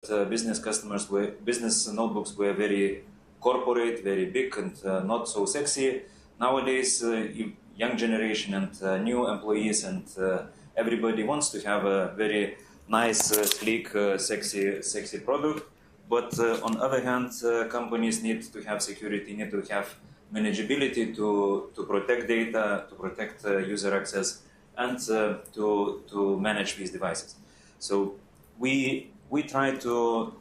business business notebooks were very corporate, very big, and not so sexy. Nowadays, young generation and new employees and everybody wants to have a very nice, sleek, sexy product. But on the other hand, companies need to have security, need to have manageability to protect data, to protect user access, and to manage these devices. So we try to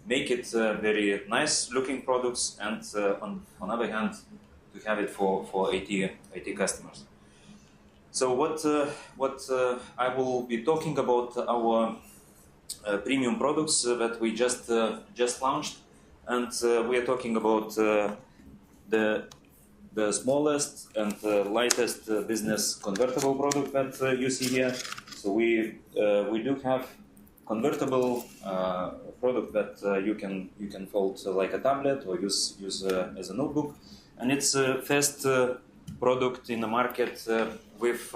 make it very nice looking products, and on the other hand, to have it for IT customers. So what I will be talking about our premium products that we just launched, and we are talking about the smallest and lightest business convertible product that you see here. So we do have convertible product that you can fold like a tablet or use as a notebook, and it's a first product in the market with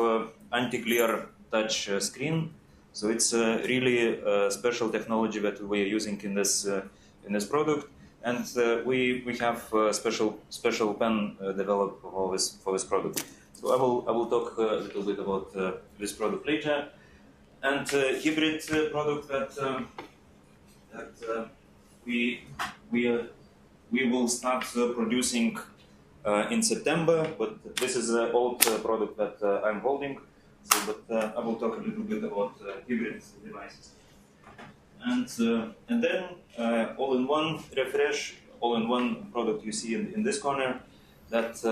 anti-glare touch screen. So it's really a special technology that we are using in this product, and we have a special pen developed for this product. So I will talk a little bit about this product later. And hybrid product that we will start producing in September, but this is an old product that I'm holding. So, but I will talk a little bit about hybrid devices. And then all-in-one refresh, all-in-one product you see in this corner, that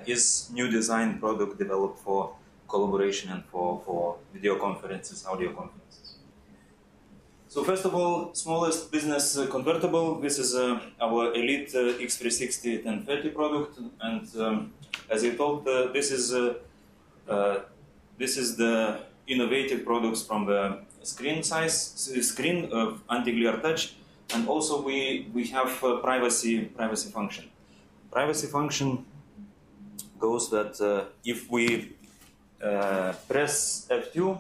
is new design product developed for collaboration and for video conferences, audio conferences. So first of all, smallest business convertible. This is our Elite X360 1030 product, and as I told, this is the innovative products from the screen of anti-glare touch, and also we have privacy function. Privacy function goes that if we press F2,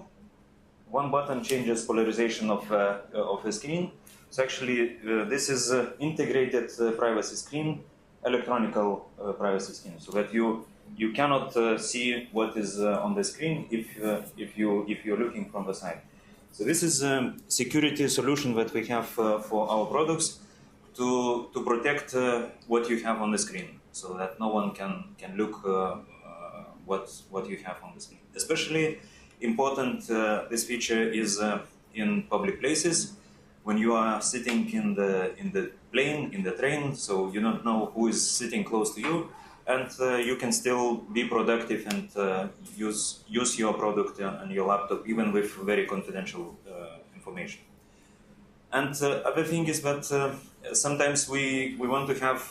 one button changes polarization of the screen. So actually, this is integrated privacy screen, electronical privacy screen, so that you cannot see what is on the screen if you're looking from the side. So this is a security solution that we have for our products to protect what you have on the screen, so that no one can look what you have on the screen. Especially important, this feature is in public places, when you are sitting in the plane, in the train, so you don't know who is sitting close to you, and you can still be productive and use your product on your laptop, even with very confidential information. And other thing is that sometimes we want to have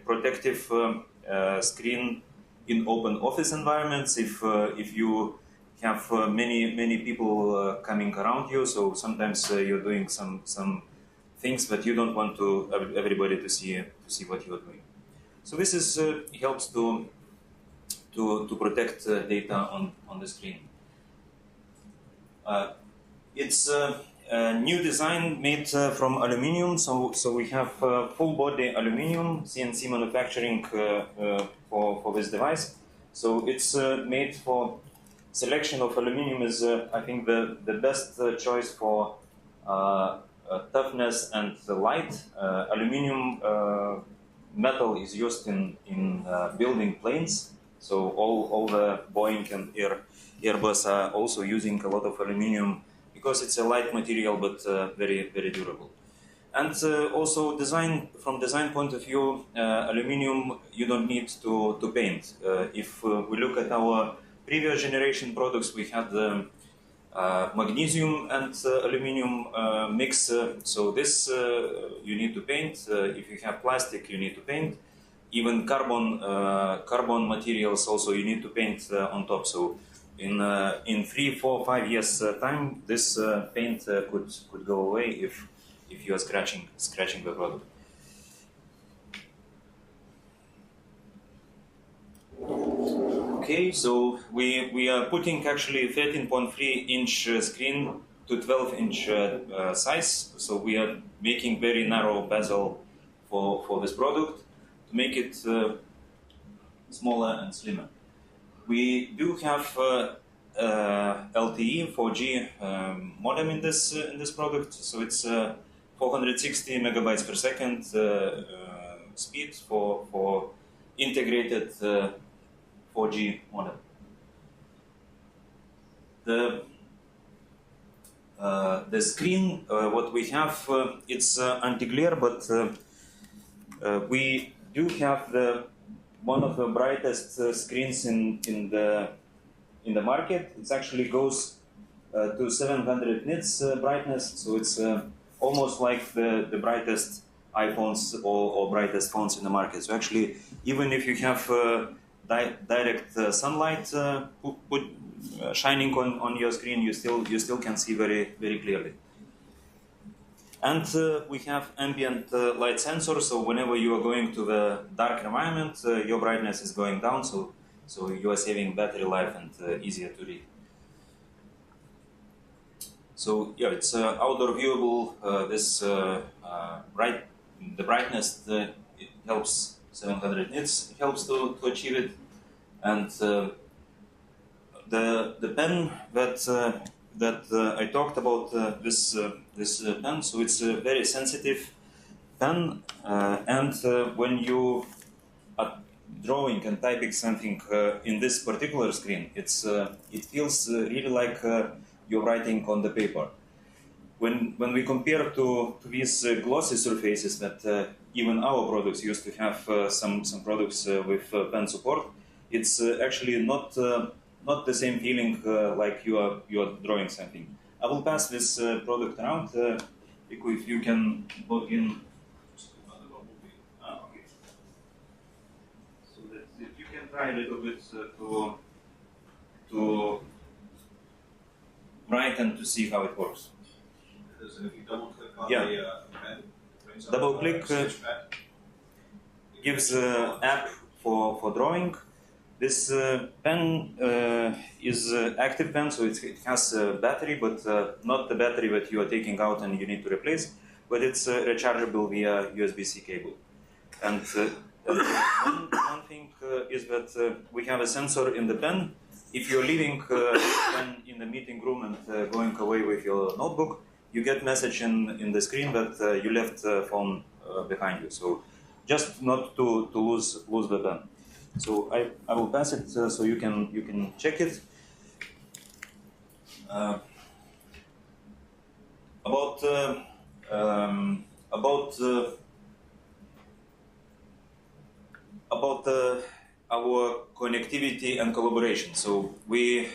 protective screen in open office environments. If you have many people coming around you, so sometimes you're doing some things that you don't want to everybody to see what you are doing. So this is helps to protect data on the screen. It's a new design made from aluminium. So we have full body aluminium CNC manufacturing for this device. So it's made for selection of aluminium is I think the best choice for toughness and light. Aluminium metal is used in building planes, so all the Boeing and Airbus are also using a lot of aluminium because it's a light material but very durable. And also from design point of view, aluminium you don't need to paint. If we look at our previous generation products, we had magnesium and aluminium mix, so this you need to paint. If you have plastic, you need to paint. Even carbon materials also you need to paint on top. So in 3, 4, 5 years time, this paint could go away if you are scratching the product. Okay, so we are putting actually 13.3-inch screen to 12-inch size. So we are making very narrow bezel for this product to make it smaller and slimmer. We do have LTE 4G modem in this product, so it's 460 megabytes per second speed for integrated 4G modem. The screen, what we have, it's anti-glare, but we do have one of the brightest screens in the market. It actually goes to 700 nits brightness, so it's almost like the brightest iPhones or brightest phones in the market. So actually, even if you have direct sunlight shining on your screen, you still can see very clearly. And we have ambient light sensor, so whenever you are going to the dark environment, your brightness is going down, so you are saving battery life and easier to read. So yeah, it's outdoor viewable. The brightness it helps 700 nits helps to achieve it, and the pen that I talked about, this pen, so it's a very sensitive pen, and when you are drawing and typing something in this particular screen, it feels really like you're writing on the paper. When we compare to these glossy surfaces that even our products used to have, some products with pen support, it's actually not the same feeling like you are drawing something. I will pass this product around. If you can plug in. Okay. So that if you can try a little bit to write and to see how it works. If you double click on the pen, double click gives an app for drawing. This pen is active pen, so it has a battery, but not the battery that you are taking out and you need to replace, but it's rechargeable via USB-C cable. And one thing is that we have a sensor in the pen. If you're leaving pen in the meeting room and going away with your notebook, you get message in the screen that you left phone behind you. So just not to lose the pen. So I will pass it so you can check it. About our connectivity and collaboration. So we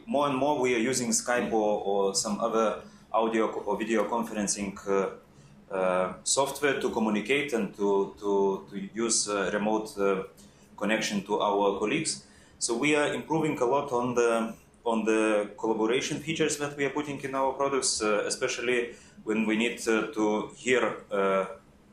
more and more we are using Skype or some other audio or video conferencing software to communicate and to use remote connection to our colleagues. So we are improving a lot on the collaboration features that we are putting in our products, especially when we need to hear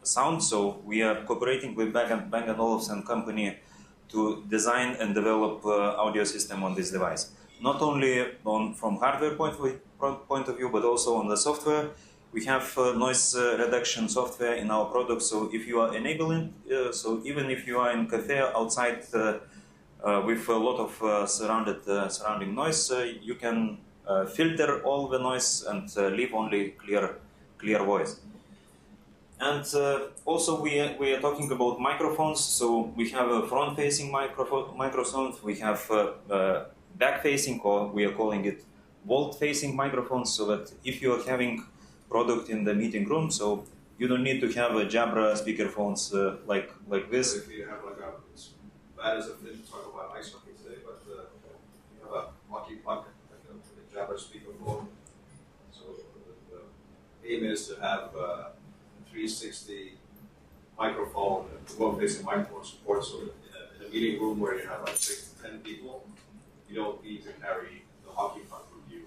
sound. So we are cooperating with Bang & Olufsen company to design and develop audio system on this device. Not only from hardware point of view, but also on the software. We have noise reduction software in our products. So if you are enabling, so even if you are in cafe outside with a lot of surrounding noise, you can filter all the noise and leave only clear voice. And also we are talking about microphones. So we have a front-facing microphones. We have back-facing, or we are calling it vault-facing microphones. So that if you are having product in the meeting room, so you don't need to have a Jabra speakerphones like this. If you have like it's bad as if they talk about ice hockey today, but you have a hockey puck, like a Jabra speakerphone. So the aim is to have 360 microphone, front-facing microphone support. So in a meeting room where you have like 6 to 10 people, you don't need to carry the hockey puck with you.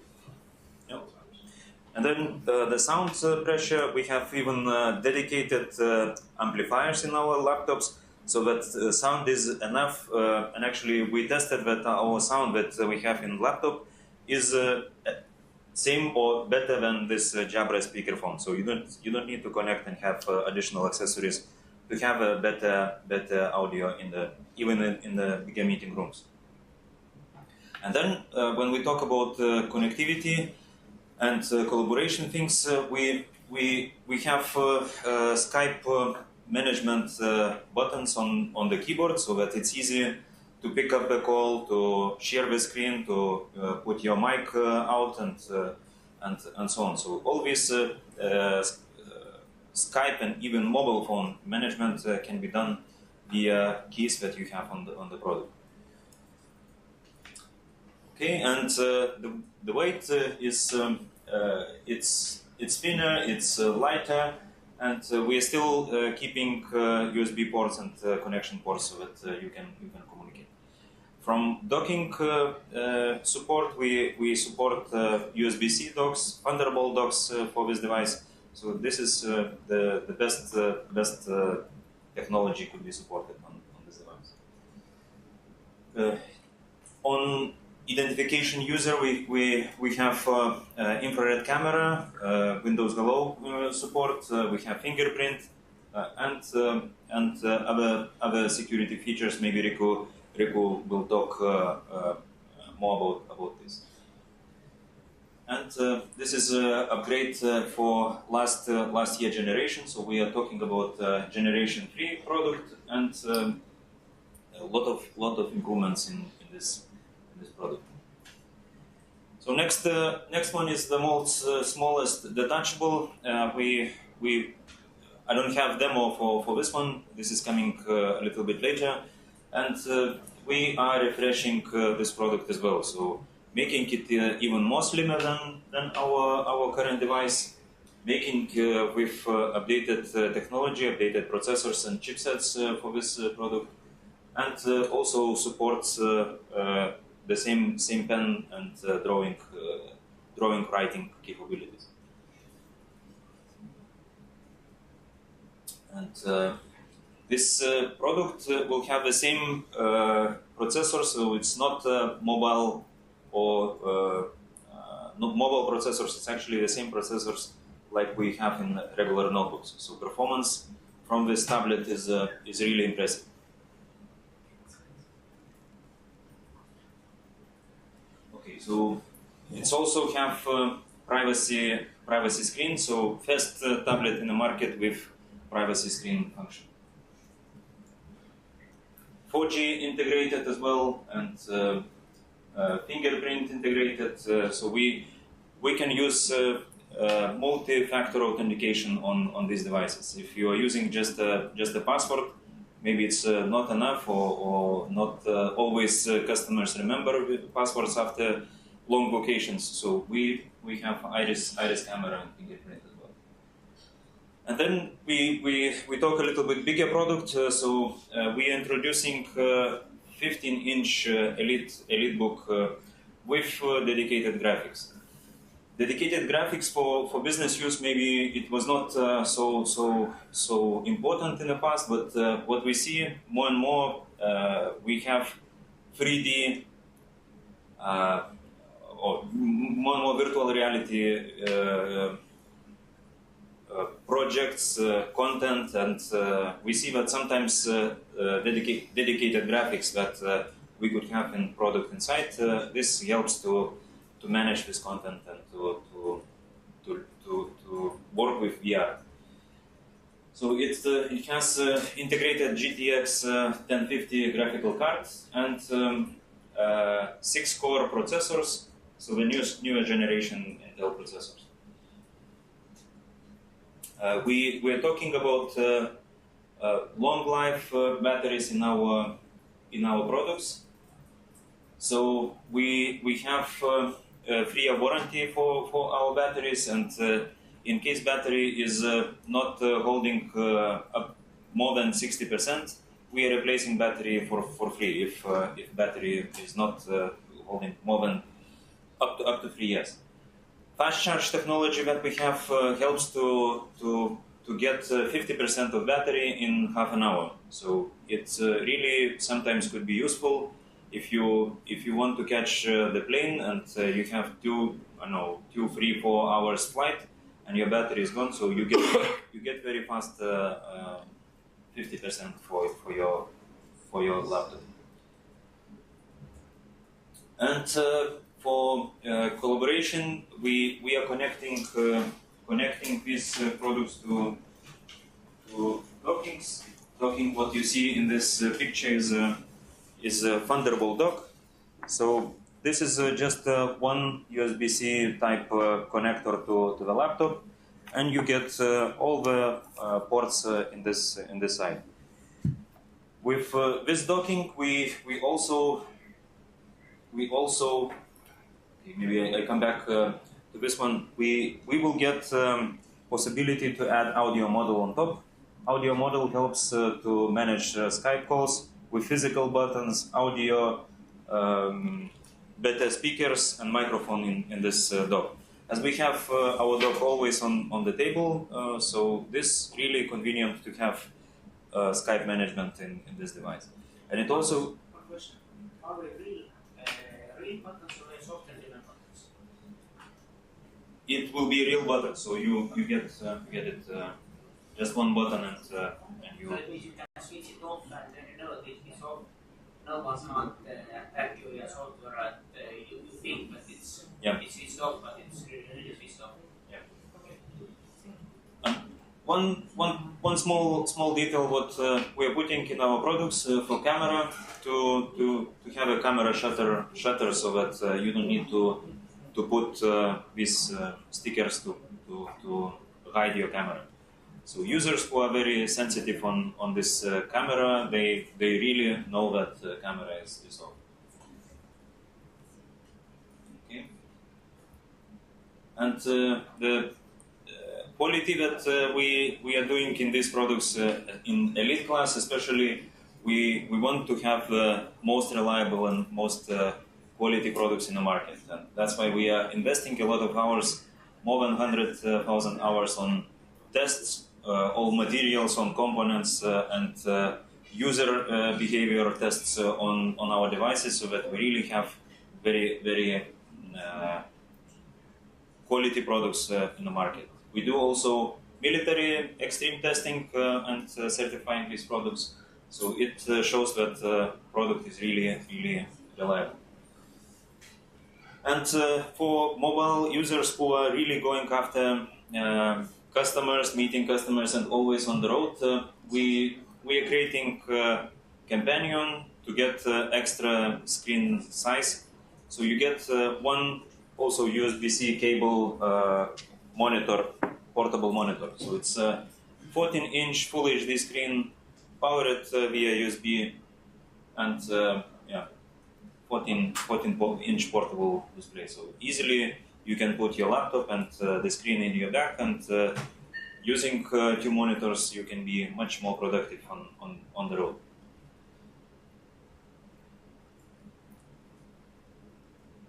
Yep. And then the sound pressure, we have even dedicated amplifiers in our laptops, so that sound is enough. And actually, we tested that our sound that we have in laptop is same or better than this Jabra speakerphone. So you don't need to connect and have additional accessories to have a better audio even in the bigger meeting rooms. And then when we talk about connectivity and collaboration things, we have Skype management buttons on the keyboard, so that it's easy to pick up a call, to share the screen, to put your mic out, and so on. So all this Skype and even mobile phone management can be done via keys that you have on the product. Okay, and the weight is it's thinner, it's lighter, and we are still keeping USB ports and connection ports so that you can communicate. From docking support, we support USB-C docks, Thunderbolt docks for this device. So this is the best technology could be supported on this device. On identification user, we have infrared camera, Windows Hello support. We have fingerprint and other security features. Maybe Riku will talk more about this. And this is an upgrade for last year generation. So we are talking about generation 3 product and a lot of improvements in this product. So next one is the most smallest detachable. I don't have demo for this one. This is coming a little bit later, and we are refreshing this product as well. So making it even more slimmer than our current device, making with updated technology, updated processors and chipsets for this product, and also supports the same pen and drawing writing capabilities. And this product will have the same processor, so it's not mobile or not mobile processors. It's actually the same processors like we have in regular notebooks. So performance from this tablet is really impressive. Okay, so it's also have privacy screen. So first tablet in the market with privacy screen function. 4G integrated as well, and fingerprint integrated. So we can use multi-factor authentication on these devices. If you are using just a password, maybe it's not enough, or not always customers remember passwords after long vacations. So we have iris camera and fingerprint as well. And then we talk a little bit bigger product. So we are introducing 15-inch Elite book with dedicated graphics. Dedicated graphics for business use, maybe it was not so important in the past, but what we see more and more, we have 3D or more and more virtual reality projects, content, and we see that sometimes dedicated graphics that we could have in product inside. This helps to manage this content and to work with VR. So it has integrated GTX 1050 graphical card and 6-core processors, so the newer generation Intel processors. We are talking about long life batteries in our products. So we have 3-year warranty for our batteries, and in case battery is not holding up more than 60%, we are replacing battery for free if battery is not holding more than up to 3 years. Fast charge technology that we have helps to get 50% of battery in half an hour. So it's really sometimes could be useful if you want to catch the plane and you have two I don't know, 2, 3, 4 hours flight, and your battery is gone, so you get very fast 50% for your laptop. And for collaboration, we are connecting these products to dockings. Docking, what you see in this picture is a Thunderbolt dock. So this is just one USB-C type connector to the laptop, and you get all the ports in this side. With this docking, we also okay, maybe I come back to this one. We will get possibility to add audio model on top. Audio model helps to manage Skype calls with physical buttons, audio, better speakers, and microphone in this dock. As we have our dock always on the table, so this really convenient to have Skype management in this device. And it also... One question. Are they real buttons or software-driven buttons? It will be real button, so you get it just one button and you... So it means you can switch it off and then you know that it's off. No one can't attack you your software and you think that it's switched off, but it's really switched off. Yeah. Okay. One small detail what we are putting in our products for camera to have a camera shutter so that you don't need to put these stickers to hide your camera. So users who are very sensitive on this camera, they really know that the camera is off. Okay. And the quality that we are doing in these products in elite class, especially, we want to have the most reliable and most quality products in the market, and that's why we are investing a lot of hours, more than 100,000 hours on tests. All materials on components and user behavior tests on our devices, so that we really have very quality products in the market. We do also military extreme testing and certifying these products, so it shows that the product is really reliable. And for mobile users who are really going after customers, meeting customers, and always on the road, we are creating companion to get extra screen size. So you get one also USB-C cable monitor, portable monitor. So it's a 14-inch Full HD screen, powered via USB, and 14-inch portable display. So easily you can put your laptop and the screen in your back, and using two monitors, you can be much more productive on the road.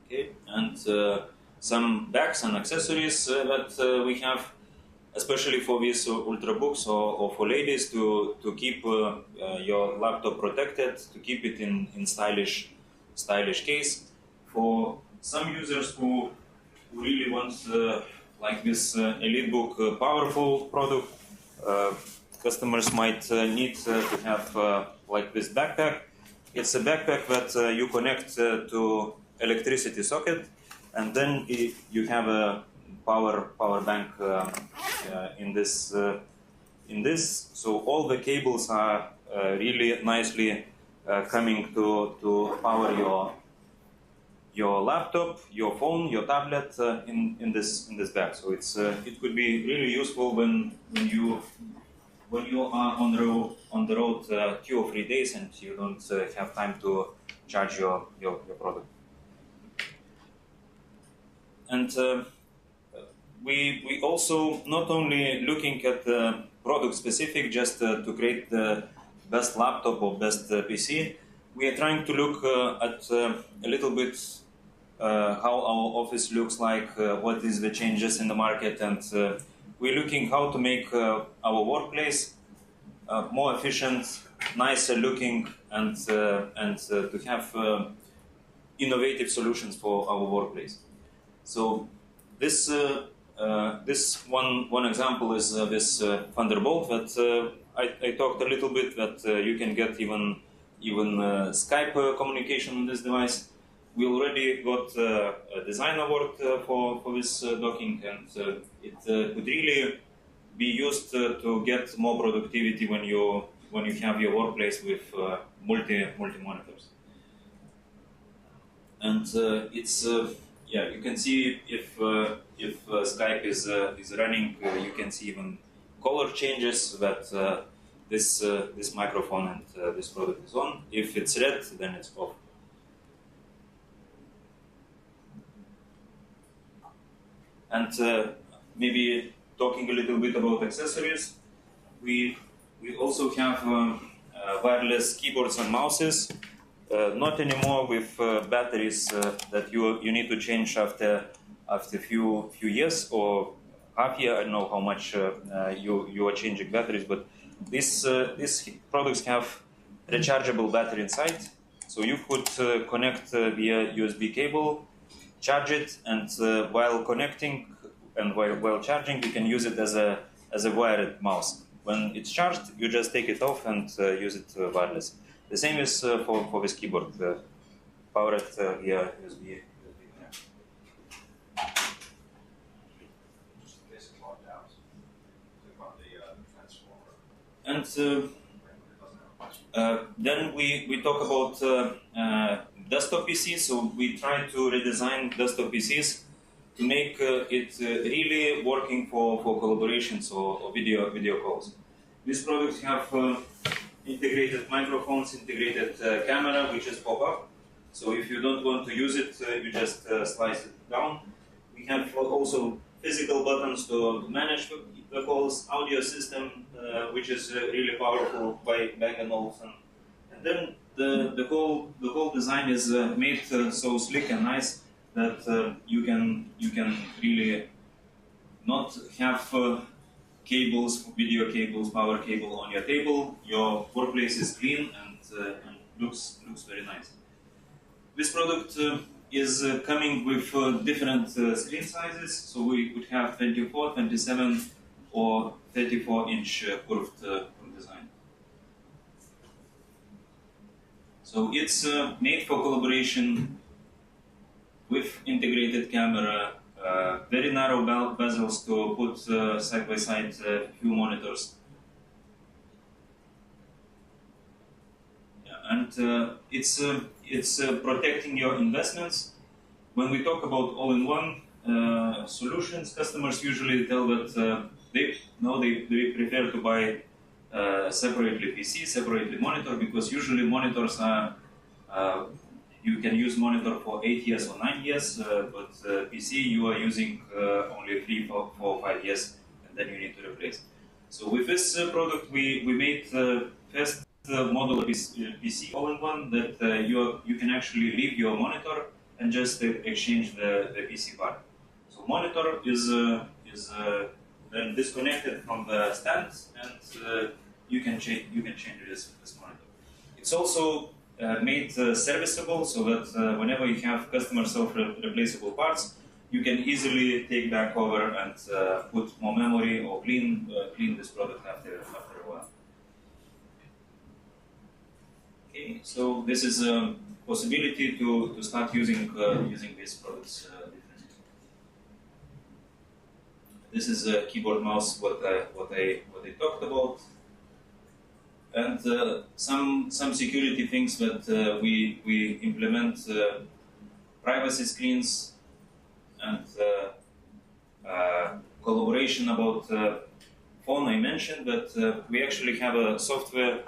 Okay, and some bags and accessories that we have, especially for these ultrabooks or for ladies, to keep your laptop protected, to keep it in stylish case. For some users who really want like this EliteBook powerful product, customers might need to have like this backpack. It's a backpack that you connect to electricity socket, and then you have a power bank in this. So all the cables are really nicely coming to power your laptop, your phone, your tablet in this bag. So it could be really useful when you are on the road 2 or 3 days and you don't have time to charge your product. And we also not only looking at the product specific just to create the best laptop or best PC. We are trying to look at a little bit how our office looks like, what is the changes in the market, and we're looking how to make our workplace more efficient, nicer looking, and to have innovative solutions for our workplace. So This one example is this Thunderbolt that I talked a little bit that you can get even Skype communication on this device. We already got a design award for this docking, and it could really be used to get more productivity when you have your workplace with multi monitors. And it's yeah, you can see if Skype is running, you can see even color changes that this microphone and this product is on. If it's red, then it's off. And maybe talking a little bit about accessories, we also have wireless keyboards and mouses. Not anymore with batteries that you need to change after few years or half year. I don't know how much you are changing batteries, but these products have rechargeable battery inside, so you could connect via USB cable, charge it, and while connecting and while charging, you can use it as a wired mouse. When it's charged, you just take it off and use it wireless. The same is for this keyboard, powered via USB. And then we talk about desktop PCs. So we try to redesign desktop PCs to make it really working for collaborations or video calls. These products have integrated microphones, integrated camera, which is pop-up. So if you don't want to use it, you just slice it down. We have also physical buttons to manage the calls, audio system, which is really powerful by Bang & Olufsen. And then the whole design is made so slick and nice that you can really not have cables, video cables, power cable on your table. Your workplace is clean and looks very nice. This product is coming with different screen sizes, so we could have 24, 27, or 34-inch curved design. So it's made for collaboration with integrated camera, very narrow bezels to put side by side few monitors. Yeah, and it's protecting your investments. When we talk about all-in-one solutions, customers usually tell that they prefer to buy separately PC, separately monitor, because usually monitors are you can use monitor for 8 years or 9 years, but PC you are using only 3, 4, 5 years, and then you need to replace. So with this product, we made first modular PC all-in-one that you can actually leave your monitor and just exchange the PC part. So monitor is then disconnected from the stand, and you can change this monitor. It's also made serviceable, so that whenever you have customer self-replaceable parts, you can easily take back over and put more memory or clean this product after a while. Okay, so this is a possibility to start using these products differently. This is a keyboard mouse, what I talked about. And some security things that we implement, privacy screens and collaboration about phone. I mentioned that we actually have a software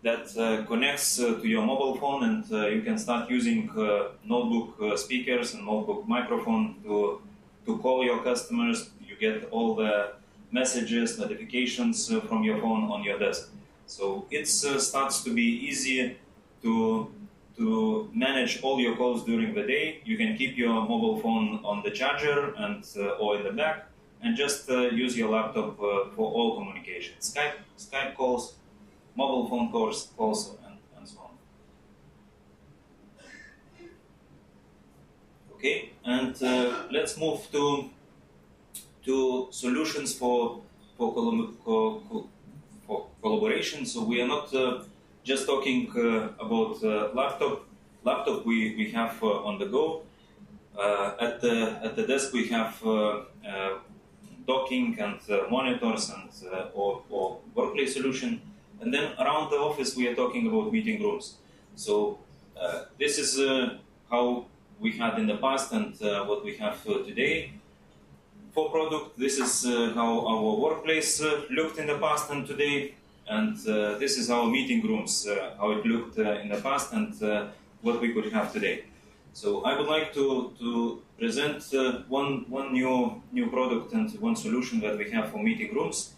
that connects to your mobile phone, and you can start using notebook speakers and notebook microphone to call your customers. You get all the messages, notifications from your phone on your desk. So it starts to be easy to manage all your calls during the day. You can keep your mobile phone on the charger and or in the bag, and just use your laptop for all communication. Skype calls, mobile phone calls, and so on. Okay, and let's move to to solutions for collaboration. So we are not just talking about laptop we have on the go. At the desk we have docking and monitors and or workplace solution. And then around the office we are talking about meeting rooms. So this is how we had in the past and what we have today. For product, this is how our workplace looked in the past and today. And this is our meeting rooms, how it looked in the past and what we could have today. So I would like to present one new product and one solution that we have for meeting rooms.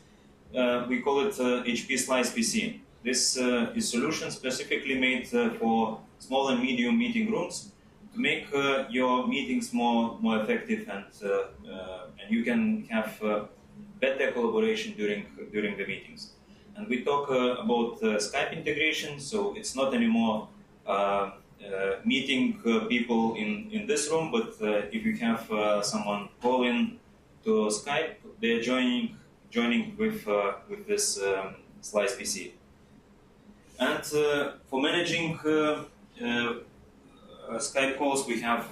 We call it HP Slice PC. This is solution specifically made for small and medium meeting rooms to make your meetings more effective and you can have better collaboration during the meetings. And we talk about Skype integration, so it's not anymore meeting people in this room, but if you have someone call in to Skype, they're joining with this Slice PC. And for managing Skype calls, we have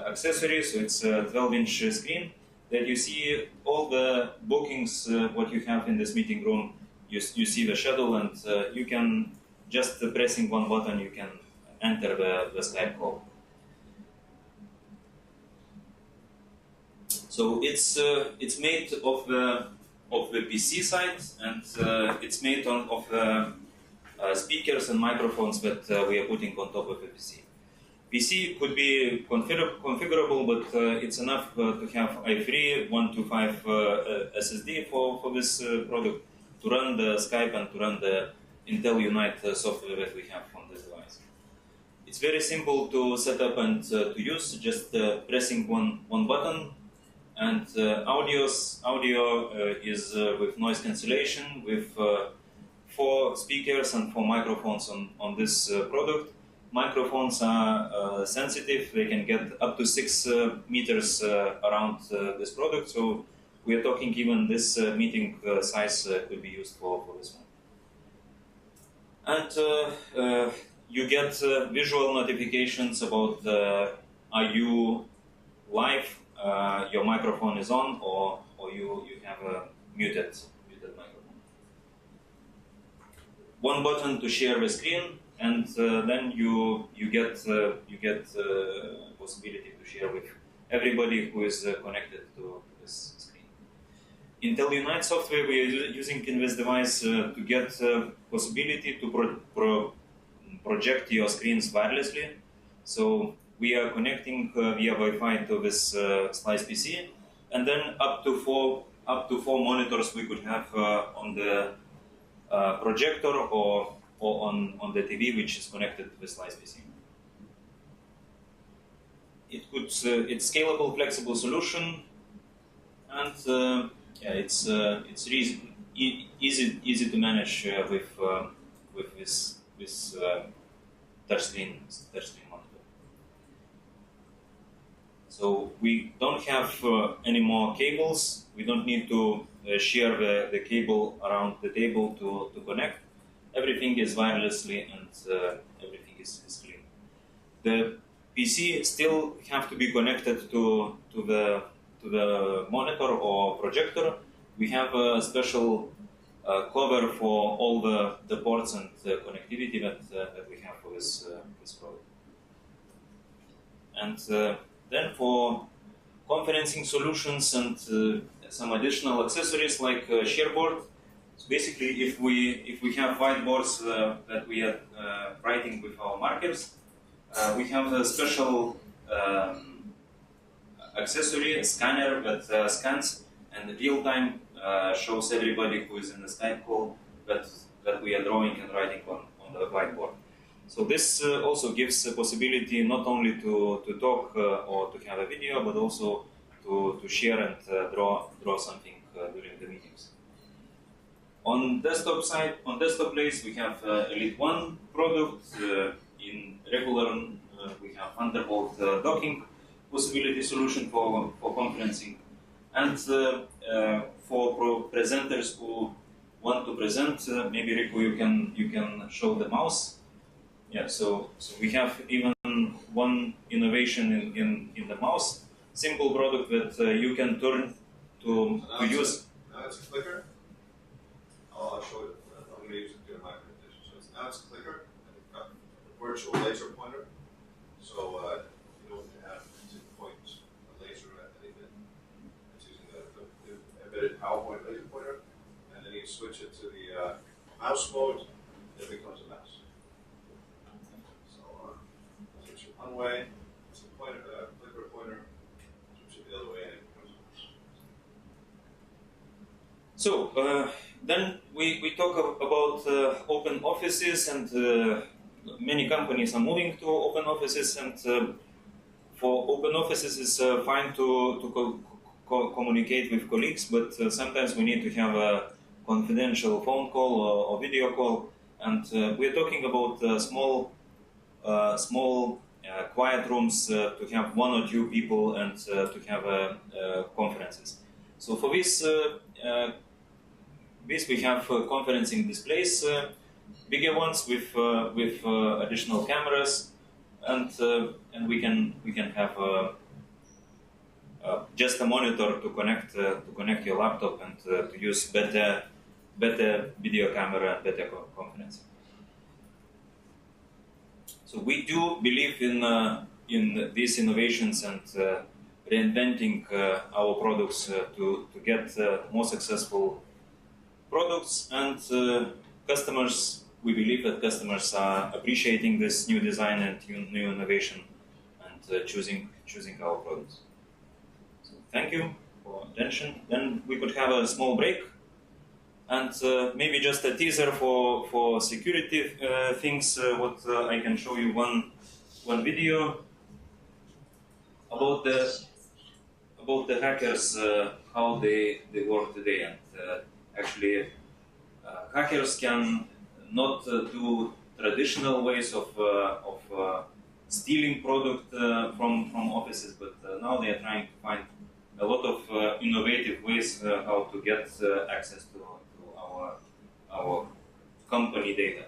accessories. So it's a 12-inch screen that you see all the bookings, what you have in this meeting room. You see the schedule, and you can just pressing one button, you can enter the Skype call. So it's made of the PC side, and it's made of the speakers and microphones that we are putting on top of the PC. PC could be configurable, but it's enough to have i3 125 SSD for this product to run the Skype and to run the Intel Unite software that we have on this device. It's very simple to set up and to use, just pressing one button. And audio is with noise cancellation, with 4 speakers and 4 microphones on this product. Microphones are sensitive, they can get up to 6 meters around this product, so we are talking even this meeting size could be used for this one. And you get visual notifications about are you live, your microphone is on, or you have a muted microphone. One button to share the screen, and then you get possibility to share with everybody who is connected to this screen. Intel Unite software we are using in this device to get possibility to project your screens wirelessly. So we are connecting via Wi-Fi to this Slice PC, and then up to four monitors we could have on the projector or on the TV which is connected to the Slice PC. It's scalable, flexible solution, and it's easy to manage with this touchscreen monitor. So we don't have any more cables. We don't need to share the cable around the table to connect. Everything is wirelessly, and everything is clean. The PC still have to be connected to the monitor or projector. We have a special cover for all the ports and connectivity that we have for this product. And then for conferencing solutions and some additional accessories like ShareBoard. So basically, if we have whiteboards that we are writing with our markers, we have a special accessory, a scanner that scans and real time shows everybody who is in the Skype call that we are drawing and writing on the whiteboard. So this also gives a possibility not only to talk or to have a video, but also to share and draw something during the meetings. On desktop side, on desktop place, we have Elite 1 product. In regular, we have Thunderbolt docking possibility solution for conferencing. And for presenters who want to present, maybe Riku, you can show the mouse. Yeah, so we have even one innovation in the mouse, simple product that you can turn to use. Now it's a clicker. I'll show it. I'm going to use it during my presentation. So now it's a clicker, and it's got a virtual laser pointer. So you don't have to point a laser at anything. It's using the embedded PowerPoint laser pointer, and then you switch it to the mouse mode, and it becomes a mouse. So switch it one way, it's a pointer, clicker pointer. Switch it the other way, and it becomes a mouse. So then we talk about open offices, and many companies are moving to open offices, and for open offices it's fine to communicate with colleagues, but sometimes we need to have a confidential phone call or video call, and we're talking about small quiet rooms to have one or two people and to have conferences. So for this we have conferencing displays, bigger ones with additional cameras, and we can have just a monitor to connect your laptop and to use better video camera, better conferencing. So we do believe in these innovations and reinventing our products to get more successful products, and customers. We believe that customers are appreciating this new design and new innovation, and choosing our products. So thank you for attention. Then we could have a small break, and maybe just a teaser for security things. What I can show you one video about the hackers, how they work today, and actually hackers can not do traditional ways of stealing product from offices, but now they are trying to find a lot of innovative ways how to get access to our company data.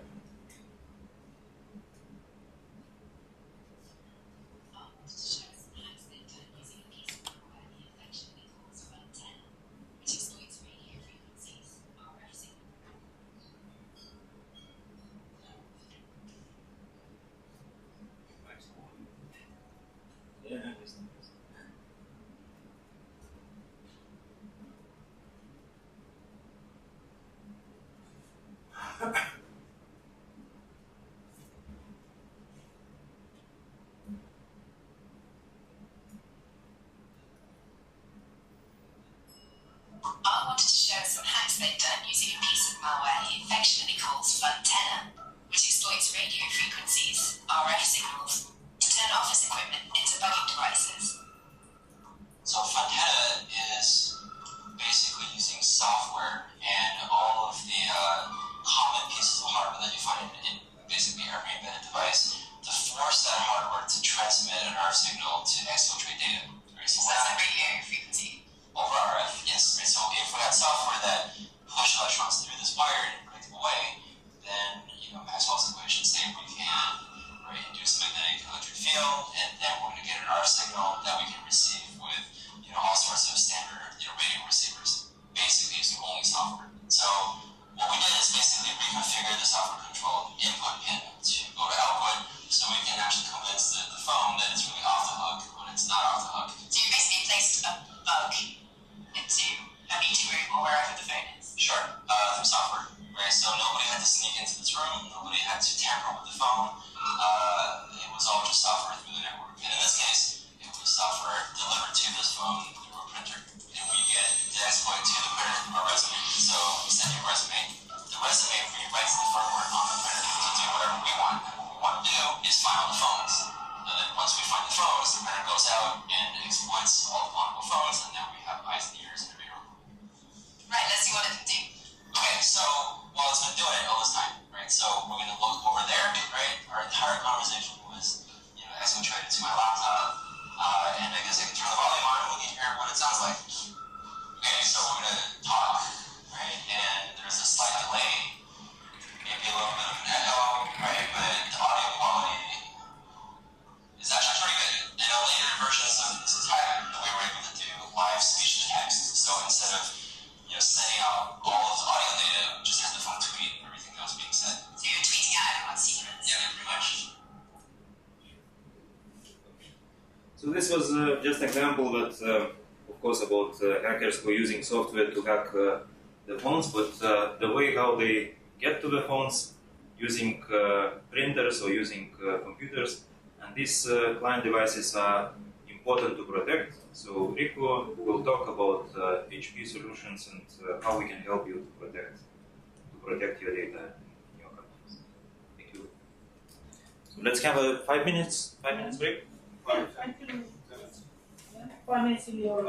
To my laptop, and I guess I can turn the volume on, and we can hear instead of sending out all of the audio data, just have the phone tweet everything that was being said. So you're tweeting out everyone's secrets. Yeah, pretty much. So this was just an example that, of course, about hackers who are using software to hack the phones, but the way how they get to the phones using printers or using computers, and these client devices are important to protect. So Rico will talk about HP solutions and how we can help you to protect your data in your companies. Thank you. So let's have a 5 minutes break. 5 minutes in your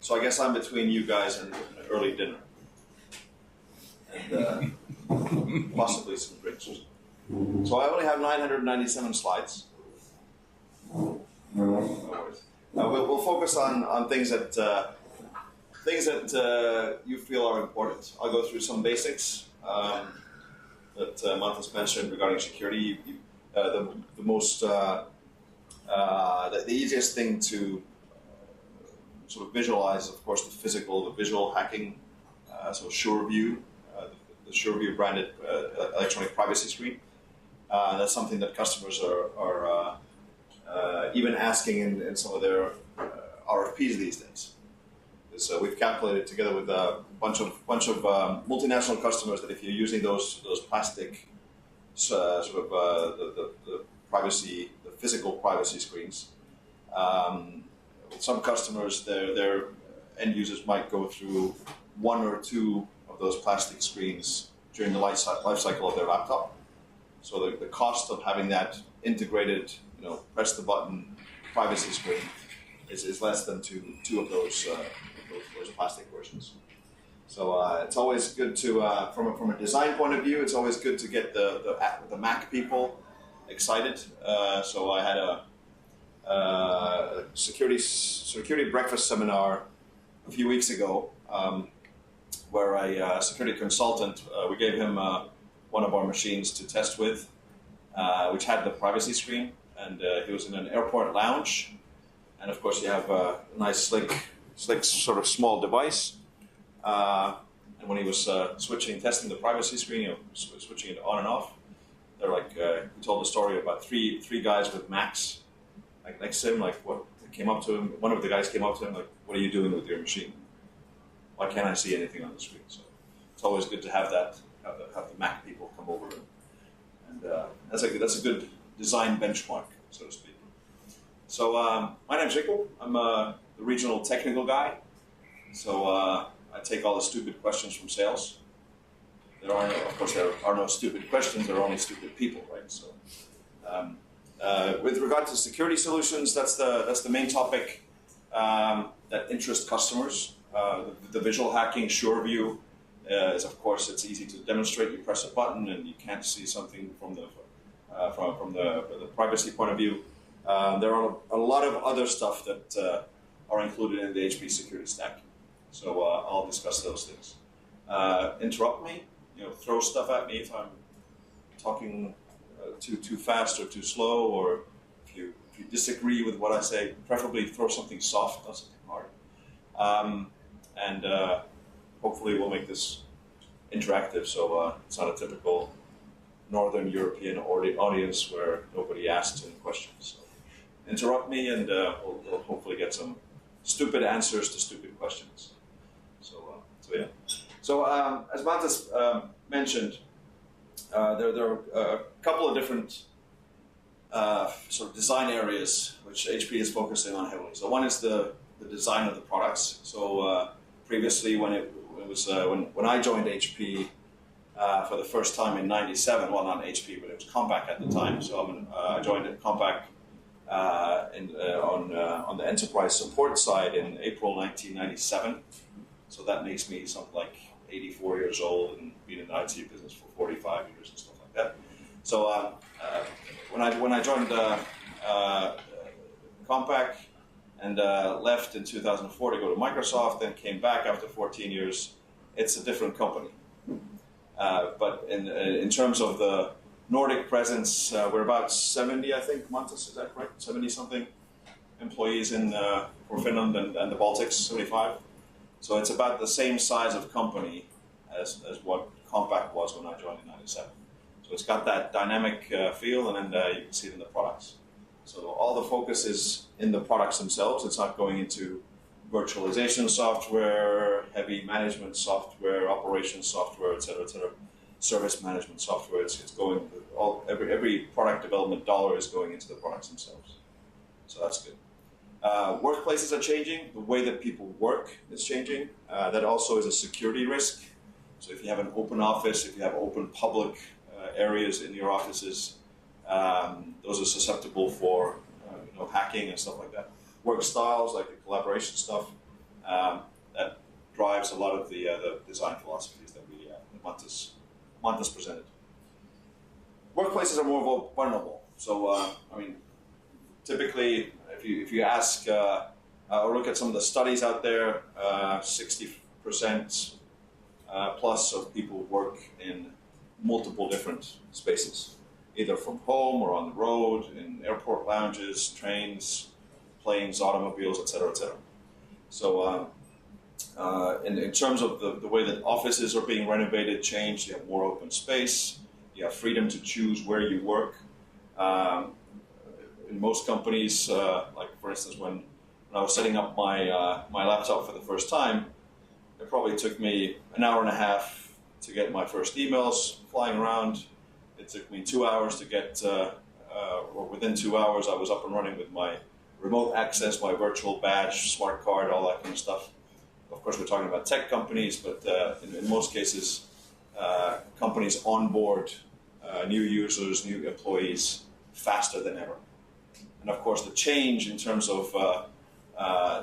So I guess I'm between you guys and an early dinner. And possibly some drinks. So I only have 997 slides. No worries. We'll focus on things that you feel are important. I'll go through some basics that Mantas mentioned regarding security. The easiest thing to sort of visualize, of course, the visual hacking. So SureView, the SureView branded electronic privacy screen. That's something that customers are even asking in some of their RFPs these days. So we've calculated together with a bunch of multinational customers that if you're using those plastic the physical privacy screens, with some customers, their end users might go through one or two of those plastic screens during the life cycle of their laptop. So the cost of having that integrated, press the button privacy screen is less than two of those plastic versions. So it's always good to, from a design point of view, it's always good to get the Mac people excited. So I had a security breakfast seminar a few weeks ago, where a security consultant, we gave him one of our machines to test with, which had the privacy screen, and he was in an airport lounge, and of course you have a nice slick sort of small device, and when he was testing the privacy screen, switching it on and off, they're like, he told a story about three guys with Macs, like next to him, one of the guys came up to him, like, what are you doing with your machine? Why can't I see anything on the screen? So it's always good to have the Mac people come over, and that's a good design benchmark, so to speak. So my name's Rico. I'm the regional technical guy. So I take all the stupid questions from sales. There are no stupid questions. There are only stupid people, right? So with regard to security solutions, that's the main topic that interests customers. The visual hacking SureView is, of course, it's easy to demonstrate. You press a button and you can't see something from the privacy point of view. There are a lot of other stuff that are included in the HP security stack. So I'll discuss those things. Interrupt me, throw stuff at me if I'm talking too fast or too slow, or if you disagree with what I say, preferably throw something soft, not something hard. And hopefully we'll make this interactive, so it's not a typical Northern European audience where nobody asks any questions. So interrupt me, and we'll hopefully get some stupid answers to stupid questions. So yeah. So as Mantas mentioned, there are a couple of different sort of design areas which HP is focusing on heavily. So one is the design of the products. So previously, when I joined HP for the first time in '97, well, not HP, but it was Compaq at the time. So I joined at Compaq on the enterprise support side in April 1997. So that makes me something like 84 years old and been in the IT business for 45 years and stuff like that. So when I joined Compaq and left in 2004 to go to Microsoft, then came back after 14 years, it's a different company. But in terms of the Nordic presence, we're about 70, I think, Mantas, is that correct? 70-something employees for Finland and the Baltics, 75. So it's about the same size of company as what Compaq was when I joined in '97. So it's got that dynamic feel, and then you can see it in the products. So all the focus is in the products themselves. It's not going into virtualization software, heavy management software, operations software, et cetera, service management software. It's going, every product development dollar is going into the products themselves. So that's good. Workplaces are changing. The way that people work is changing. That also is a security risk. So if you have an open office, if you have open public areas in your offices, those are susceptible for hacking and stuff like that. Work styles, like the collaboration stuff, that drives a lot of the design philosophies that Mantas presented. Workplaces are more vulnerable. So, I mean, typically, if you ask or look at some of the studies out there, 60% plus of people work in multiple different spaces, either from home or on the road, in airport lounges, trains, planes, automobiles, etc., etc. So, in terms of the way that offices are being renovated, changed, you have more open space, you have freedom to choose where you work. In most companies, like for instance, when I was setting up my laptop for the first time, it probably took me an hour and a half to get my first emails flying around. It took me 2 hours to get, or within 2 hours, I was up and running with my remote access, my virtual badge, smart card, all that kind of stuff. Of course, we're talking about tech companies, but in most cases, companies onboard new users, new employees faster than ever. And of course, the change in terms of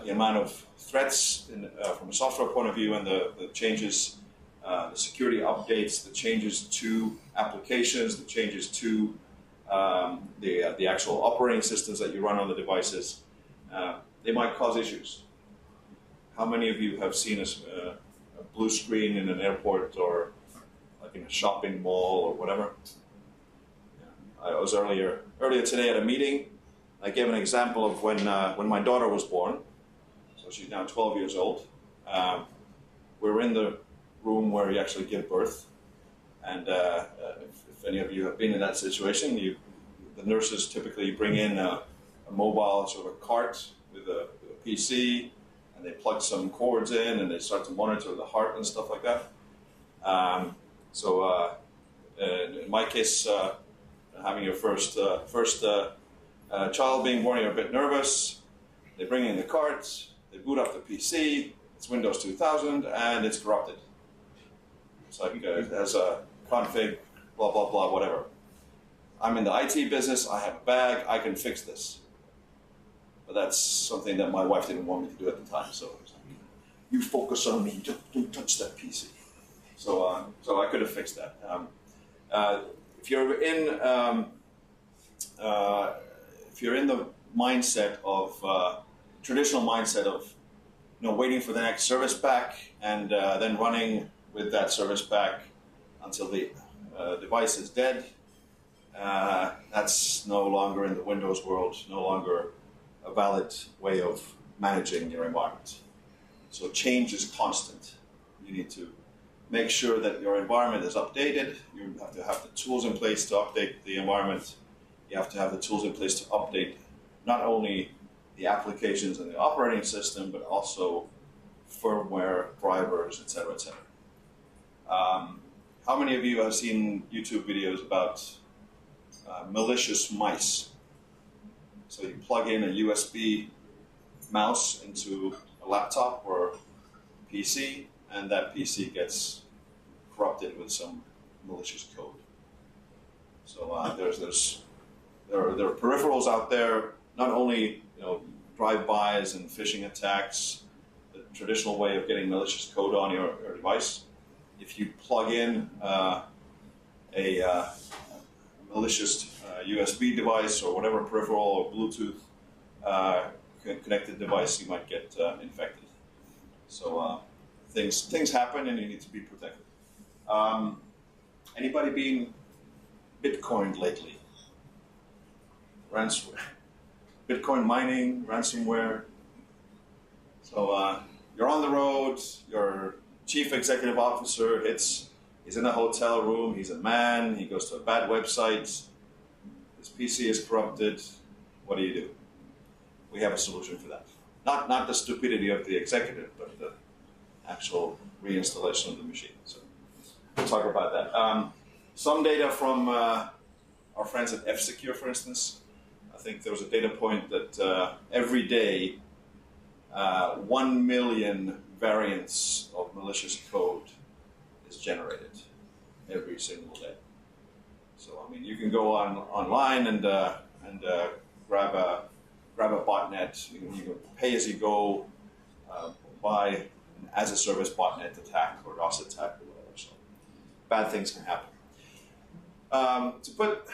the amount of threats from a software point of view, and the changes, the security updates, the changes to applications, the changes to the actual operating systems that you run on the devices, they might cause issues. How many of you have seen a blue screen in an airport or like in a shopping mall or whatever? Yeah. I was earlier today at a meeting. I gave an example of when my daughter was born. So she's now 12 years old. We were in the room where you actually give birth. And if any of you have been in that situation, the nurses typically bring in a mobile sort of a cart with a PC, and they plug some cords in, and they start to monitor the heart and stuff like that. In my case, having your first child being born, you're a bit nervous. They bring in the cart, they boot up the PC, it's Windows 2000, and it's corrupted. It's like it has a config, blah, blah, blah, whatever. I'm in the IT business, I have a bag, I can fix this. But that's something that my wife didn't want me to do at the time, so it was like, you focus on me, don't touch that PC. So I could have fixed that. If you're in the mindset of traditional mindset of waiting for the next service pack and then running with that service pack until the device is dead, that's no longer in the Windows world, no longer a valid way of managing your environment. So change is constant. You need to make sure that your environment is updated. You have to have the tools in place to update the environment. You have to have the tools in place to update not only the applications and the operating system, but also firmware, drivers, etc., etc. How many of you have seen YouTube videos about malicious mice? So you plug in a USB mouse into a laptop or PC, and that PC gets corrupted with some malicious code. So there are peripherals out there, not only drive-bys and phishing attacks, the traditional way of getting malicious code on your device. If you plug in a malicious USB device or whatever peripheral or Bluetooth connected device, you might get infected. So things happen, and you need to be protected. Anybody been Bitcoined lately? Ransomware, Bitcoin mining, ransomware. So you're on the road. Your chief executive officer he's in a hotel room. He's a man. He goes to a bad website. His PC is corrupted. What do? We have a solution for that. Not the stupidity of the executive, but the actual reinstallation of the machine. So we'll talk about that. Some data from our friends at F-Secure, for instance. I think there was a data point that every day 1 million variants of malicious code is generated every single day. So I mean, you can go online and grab a botnet. You can pay as you go. by an as-a-service botnet attack or DOS attack or whatever. So bad things can happen. To put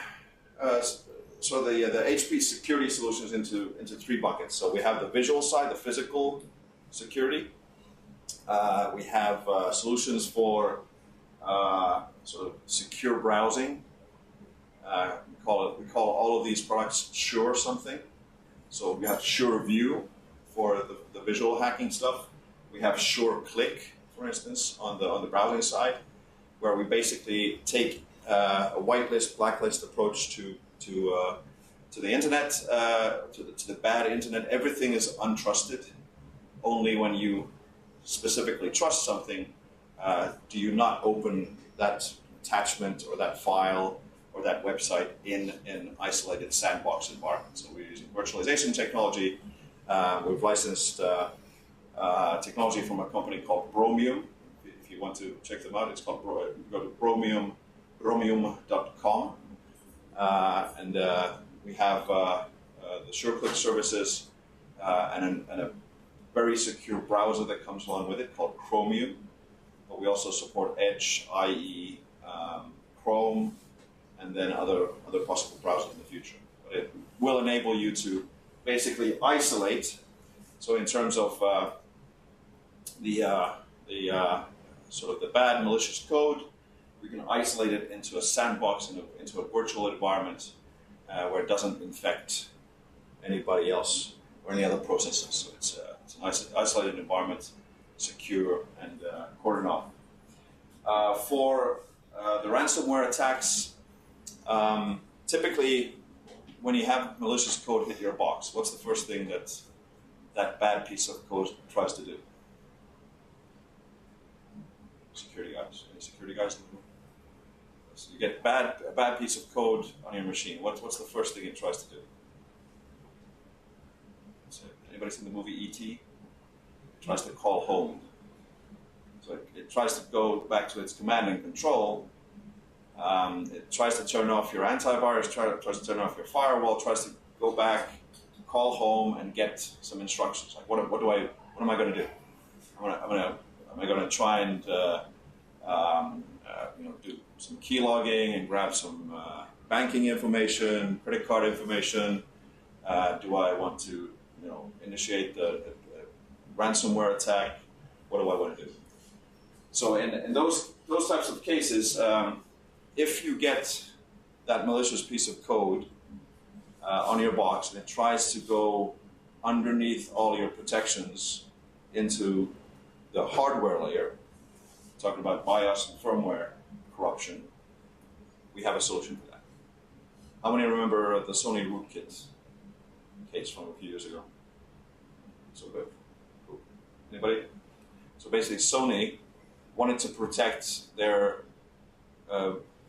the HP security solutions into three buckets. So we have the visual side, the physical security. We have solutions for sort of secure browsing. We call all of these products Sure something. So we have Sure View for the visual hacking stuff. We have Sure Click, for instance, on the browsing side, where we basically take a whitelist, blacklist approach to the internet, to the bad internet. Everything is untrusted. Only when you specifically trust something do you not open that attachment or that file or that website in an isolated sandbox environment. So we're using virtualization technology. We've licensed technology from a company called Bromium. If you want to check them out, it's called go to bromium.com. And we have the SureClick services and a very secure browser that comes along with it called Chromium. But we also support Edge, IE, Chrome, and then other possible browsers in the future. But it will enable you to basically isolate. So in terms of the sort of the bad malicious code, we can isolate it into a sandbox, into a virtual environment where it doesn't infect anybody else or any other processes. So it's an isolated environment, secure and cordoned off. For the ransomware attacks, typically when you have malicious code hit your box, what's the first thing that bad piece of code tries to do? Security guys. Any security guys in the room? So you get a bad piece of code on your machine. What's the first thing it tries to do? So anybody seen the movie E.T.? It tries to call home. So it tries to go back to its command and control. It tries to turn off your antivirus, tries to turn off your firewall, tries to go back, call home, and get some instructions. Like what am I going to do? Am I going to try and do some key logging and grab some banking information, credit card information? Do I want to initiate the ransomware attack? What do I want to do? So in those types of cases, if you get that malicious piece of code on your box and it tries to go underneath all your protections into the hardware layer, talking about BIOS and firmware corruption, we have a solution for that. How many remember the Sony rootkit case from a few years ago? So good. Cool. Anybody? So basically Sony wanted to protect their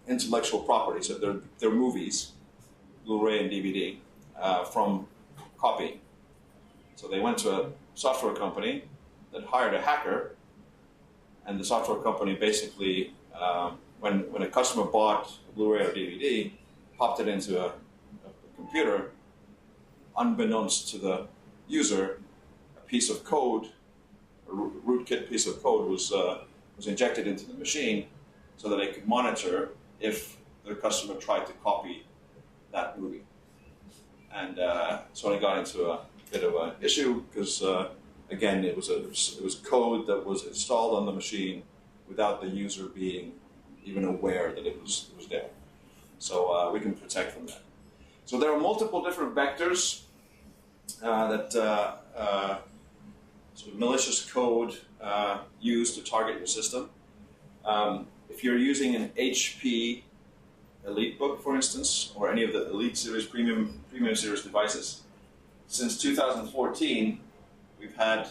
intellectual property, so their movies, Blu-ray and DVD, from copying. So they went to a software company that hired a hacker, and the software company basically, when a customer bought a Blu-ray or DVD, popped it into a computer, unbeknownst to the user, a piece of code, a rootkit piece of code was injected into the machine so that they could monitor if the customer tried to copy that movie. And Sony got into a bit of an issue because, again, it was code that was installed on the machine without the user being even aware that it was there. So we can protect from that. So there are multiple different vectors that sort of malicious code used to target your system. If you're using an HP EliteBook, for instance, or any of the Elite Series, Premium Series devices, since 2014, we've had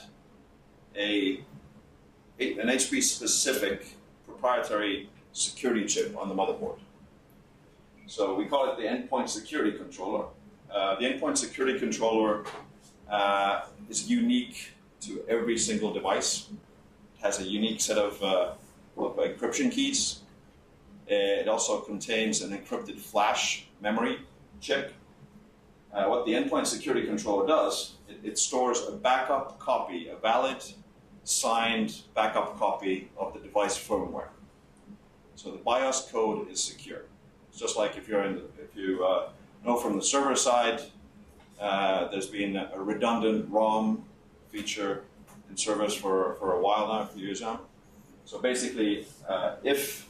an HP-specific proprietary security chip on the motherboard. So we call it the Endpoint Security Controller. The Endpoint Security Controller is unique to every single device. It has a unique set of encryption keys. It also contains an encrypted flash memory chip. What the Endpoint Security Controller does, it stores a backup copy, a valid signed backup copy of the device firmware. So the BIOS code is secure. It's just like if you know from the server side, there's been a redundant ROM feature in servers for a while now, a few years now. So basically, if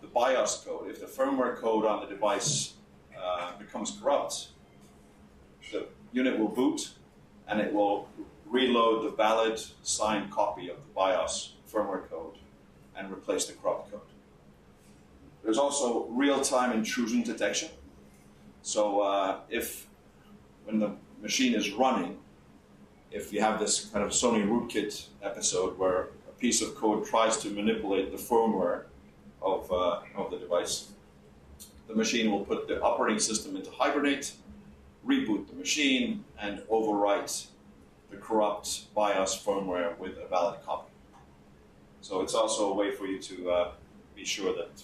the BIOS code, if the firmware code on the device becomes corrupt, the unit will boot and it will reload the valid signed copy of the BIOS firmware code and replace the corrupt code. There's also real-time intrusion detection. So when the machine is running, if you have this kind of Sony rootkit episode where a piece of code tries to manipulate the firmware of the device, the machine will put the operating system into hibernate, reboot the machine, and overwrite the corrupt BIOS firmware with a valid copy. So it's also a way for you to be sure that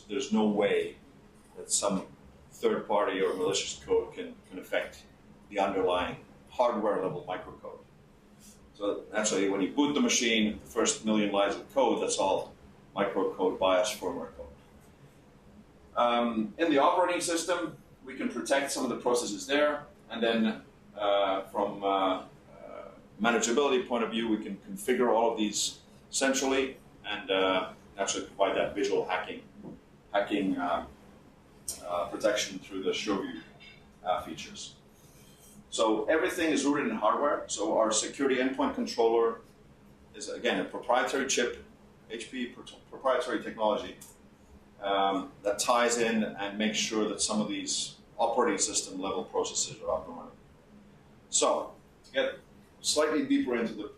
there's no way that some third-party or malicious code can affect the underlying hardware-level microcode. So actually, when you boot the machine, the first million lines of code, that's all microcode BIOS firmware code. In the operating system, we can protect some of the processes there, and then from manageability point of view, we can configure all of these centrally and actually provide that visual hacking protection through the SureView features. So everything is rooted in hardware. So our security endpoint controller is, again, a proprietary chip, HP proprietary technology that ties in and makes sure that some of these operating system level processes are up and running. So to get slightly deeper into the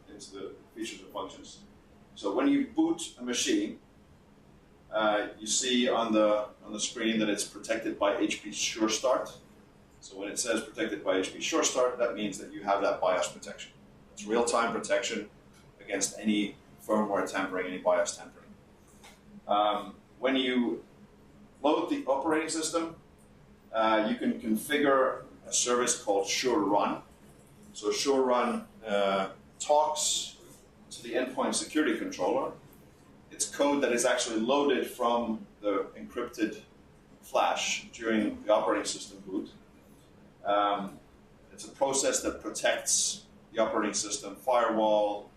features and functions. So when you boot a machine, you see on the screen that it's protected by HP Sure Start. So when it says protected by HP Sure Start, that means that you have that BIOS protection. It's real-time protection against any firmware tampering, any BIOS tampering. When you load the operating system, you can configure a service called Sure Run. So Sure Run talks to the endpoint security controller. It's code that is actually loaded from the encrypted flash during the operating system boot. It's a process that protects the operating system, firewall,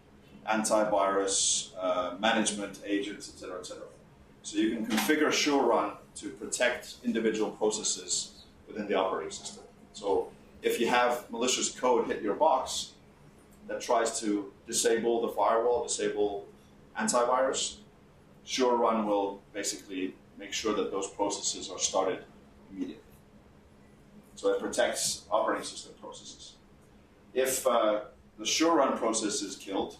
antivirus, management agents, etc., etc. So you can configure Sure Run to protect individual processes within the operating system. So if you have malicious code hit your box that tries to disable the firewall, disable antivirus, Sure Run will basically make sure that those processes are started immediately. So it protects operating system processes. If the Sure Run process is killed,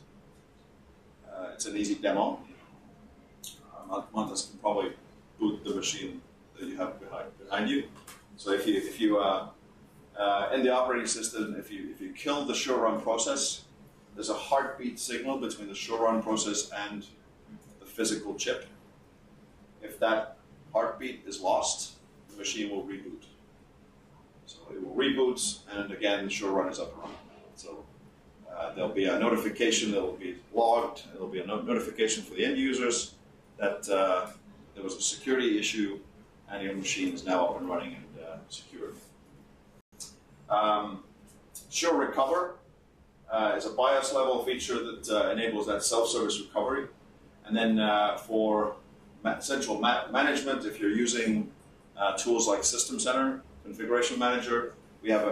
it's an easy demo. Montes can probably boot the machine that you have behind you. So if you in the operating system, if you kill the Sure Run process, there's a heartbeat signal between the Sure Run process and the physical chip. If that heartbeat is lost, the machine will reboot. So it will reboot, and again, the Sure Run is up and running. So there'll be a notification that will be logged. There'll be a notification for the end users that there was a security issue, and your machine is now up and running and secured. Sure Recover is a BIOS level feature that enables that self-service recovery. And then for central management, if you're using tools like System Center, Configuration Manager, we have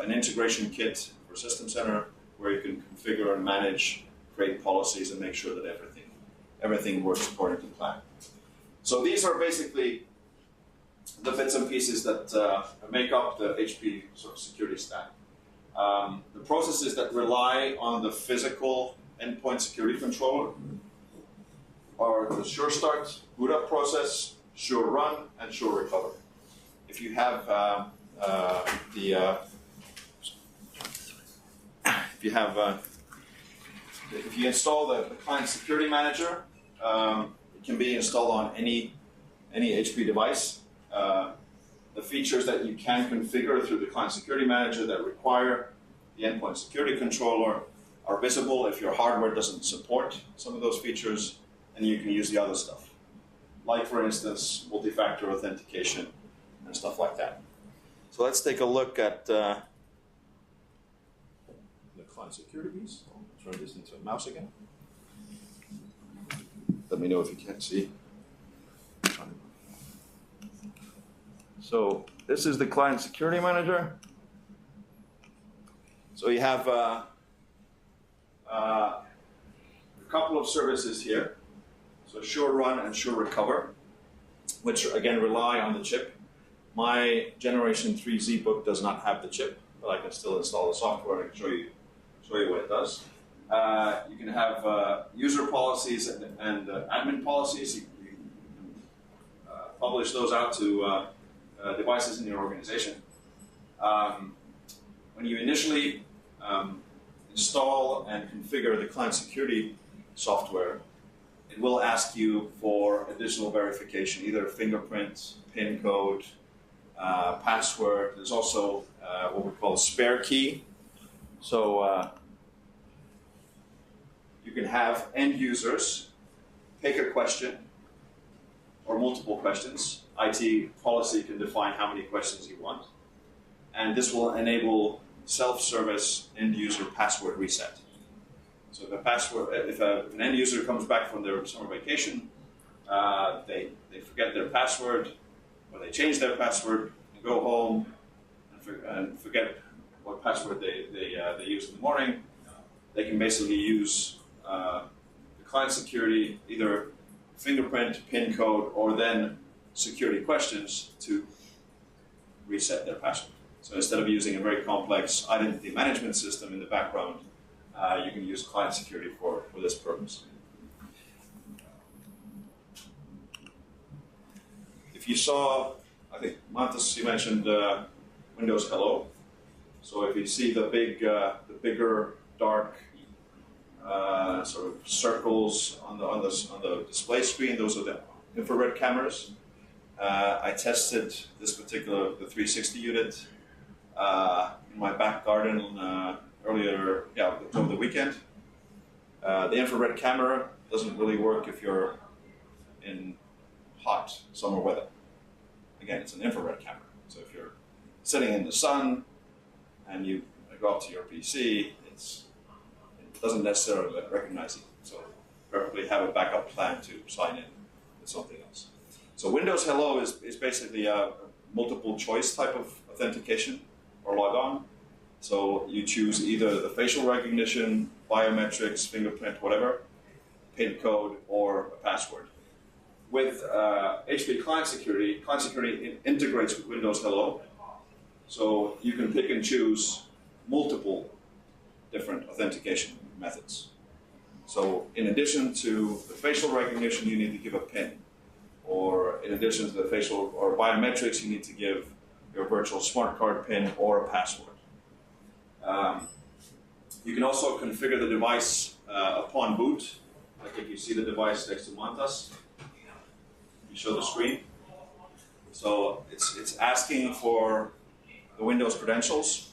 an integration kit for System Center where you can configure and manage, create policies, and make sure that everything works according to plan. So these are basically the bits and pieces that make up the HP sort of security stack. The processes that rely on the physical endpoint security controller are the Sure Start boot up process, Sure Run, and Sure Recover. If you have if you install the client security manager, it can be installed on any HP device. The features that you can configure through the client security manager that require the endpoint security controller are visible if your hardware doesn't support some of those features, and you can use the other stuff. Like, for instance, multi-factor authentication and stuff like that. So let's take a look at the client security piece. I'll turn this into a mouse again. Let me know if you can't see. So this is the client security manager. So you have a couple of services here. So Sure Run and Sure Recover, which again rely on the chip. My Generation 3 ZBook does not have the chip, but I can still install the software and show you what it does. You can have user policies and admin policies. You publish those out to devices in your organization. When you initially install and configure the client security software, it will ask you for additional verification, either fingerprint, PIN code, password. There's also what we call a spare key. So you can have end users pick a question or multiple questions. IT policy can define how many questions you want. And this will enable self-service end user password reset. So if an end user comes back from their summer vacation, they forget their password, or they change their password and go home and forget what password they used in the morning, they can basically use the client security, either fingerprint, PIN code, or then security questions to reset their password. So instead of using a very complex identity management system in the background, you can use client security for this purpose. If you saw, I think, Mantas, you mentioned Windows Hello. So if you see the bigger, dark sort of circles on the display screen, those are the infrared cameras. I tested the 360 unit in my back garden over the weekend. The infrared camera doesn't really work if you're in hot summer weather. Again, it's an infrared camera. So if you're sitting in the sun and you go up to your PC, it doesn't necessarily recognize you. So preferably have a backup plan to sign in with something else. So Windows Hello is basically a multiple choice type of authentication or logon. So you choose either the facial recognition, biometrics, fingerprint, whatever, PIN code, or a password. With HP Client Security integrates with Windows Hello. So you can pick and choose multiple different authentication methods. So in addition to the facial recognition, you need to give a PIN. Or in addition to the facial or biometrics, you need to give your virtual smart card PIN or a password. You can also configure the device upon boot. Like if you see the device next to Mantas, you show the screen. So it's asking for the Windows credentials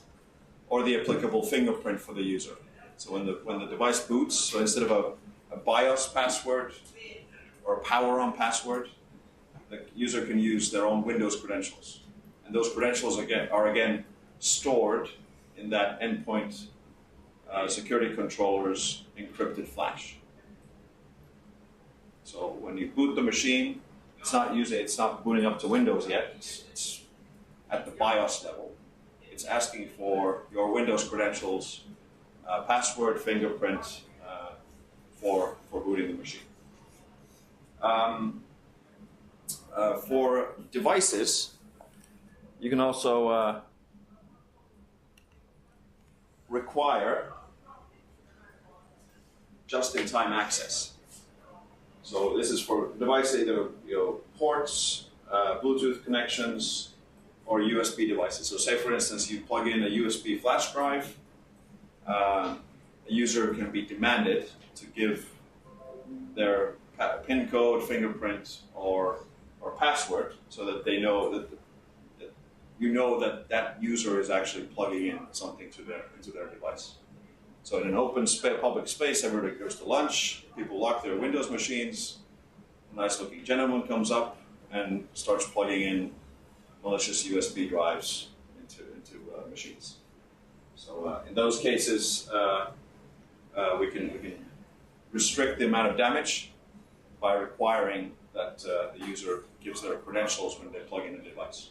or the applicable fingerprint for the user. So when the device boots, so instead of a BIOS password or a power-on password, the user can use their own Windows credentials. And those credentials are again stored in that endpoint security controller's encrypted flash. So when you boot the machine, it's not booting up to Windows yet. It's at the BIOS level. It's asking for your Windows credentials, password, fingerprint for booting the machine. For devices, you can also require just-in-time access. So this is for devices, either ports, Bluetooth connections, or USB devices. So say, for instance, you plug in a USB flash drive, a user can be demanded to give their PIN code, fingerprint, or password, so that they know that that user is actually plugging in something into their device. So in an open public space, everybody goes to lunch, people lock their Windows machines, a nice looking gentleman comes up and starts plugging in malicious USB drives into machines. So in those cases, we can restrict the amount of damage by requiring that the user gives their credentials when they plug in a device.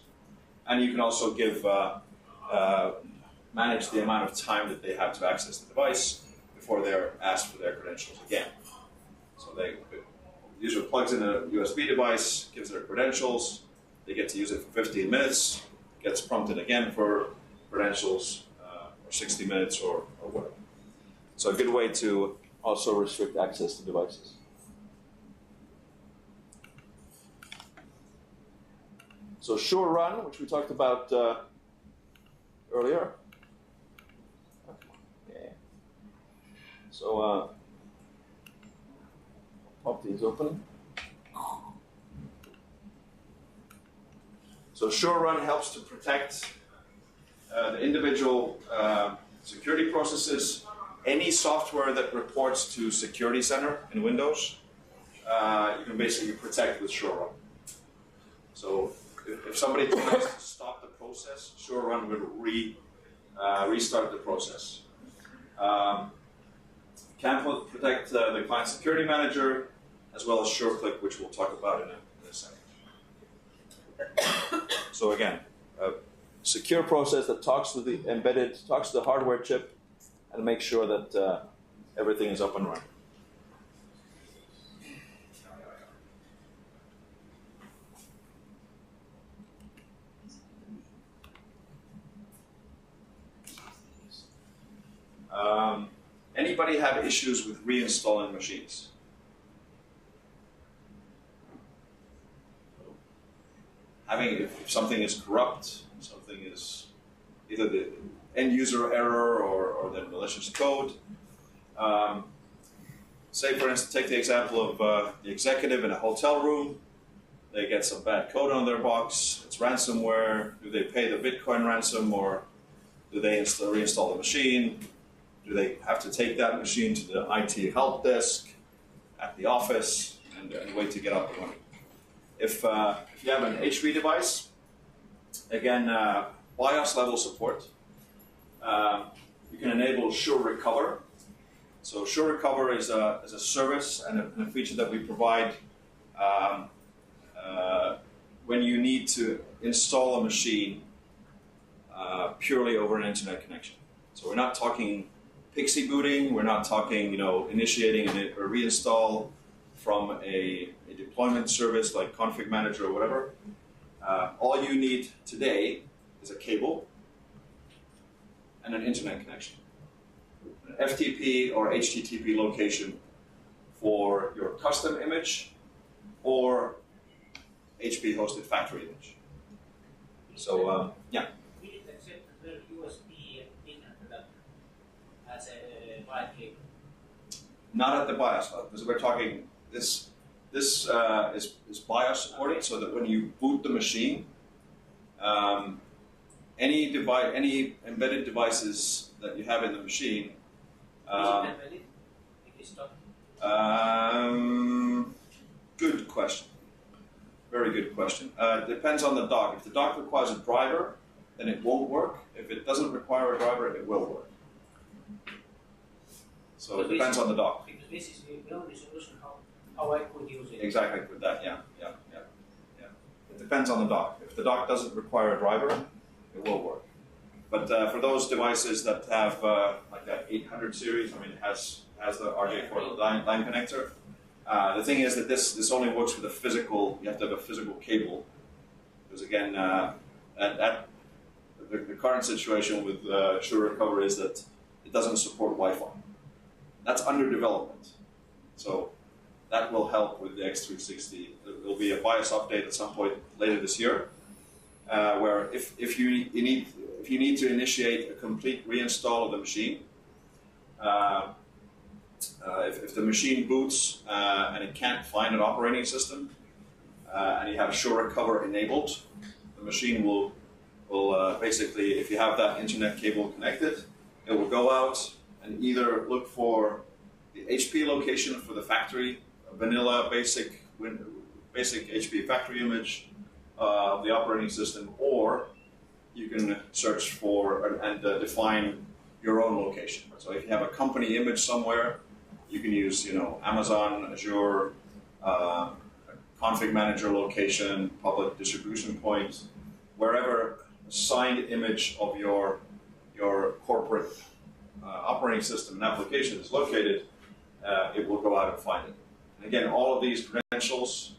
And you can also give manage the amount of time that they have to access the device before they're asked for their credentials again. So the user plugs in a USB device, gives their credentials, they get to use it for 15 minutes, gets prompted again for credentials, or 60 minutes or whatever. So a good way to also restrict access to devices. So sure run, which we talked about earlier. Okay. So pop these open. So sure run helps to protect the individual security processes. Any software that reports to Security Center in Windows, you can basically protect with sure run. So if somebody tries to stop the process, sure run will restart the process. Can protect the client security manager, as well as SureClick, which we'll talk about in a second. So again, a secure process that talks to the hardware chip, and makes sure that everything is up and running. Anybody have issues with reinstalling machines? If something is corrupt, something is either the end user error or the malicious code. Say, for instance, take the example of the executive in a hotel room. They get some bad code on their box. It's ransomware. Do they pay the Bitcoin ransom, or do they reinstall the machine? Do they have to take that machine to the IT help desk at the office and wait to get up and running? If you have an HP device, again, BIOS level support. You can enable Sure Recover. So Sure Recover is a service and a feature that we provide when you need to install a machine purely over an internet connection. So we're not talking pixie booting. We're not talking, initiating a reinstall from a deployment service like Config Manager or whatever. All you need today is a cable and an internet connection, an FTP or HTTP location for your custom image or HP hosted factory image. So, yeah. We didn't accept the USB internet as a wide cable. Not at the BIOS level, because we're talking this is BIOS supported, so that when you boot the machine, any embedded devices that you have in the machine. Is it embedded? It is not. Good question. Very good question. Depends on the dock. If the dock requires a driver, then it won't work. If it doesn't require a driver, it will work. So it depends on the dock. Because this is the only solution how I could use it. Exactly, with that, yeah. It depends on the dock. If the dock doesn't require a driver, it will work. But for those devices that have like that 800 series, it has the RJ40 line connector. The thing is that this only works with a physical. You have to have a physical cable, because again, the current situation with Sure Recover is that it doesn't support Wi-Fi. That's under development, so that will help with the X360. There will be a BIOS update at some point later this year, where if you need to initiate a complete reinstall of the machine. If the machine boots and it can't find an operating system, and you have Sure Recover enabled, the machine will basically, if you have that internet cable connected, it will go out and either look for the HP location for the factory, a vanilla basic HP factory image of the operating system, or you can search for and define your own location. So if you have a company image somewhere, you can use, Amazon, Azure, config manager location, public distribution point, wherever a signed image of your corporate operating system and application is located, it will go out and find it. And again, all of these credentials,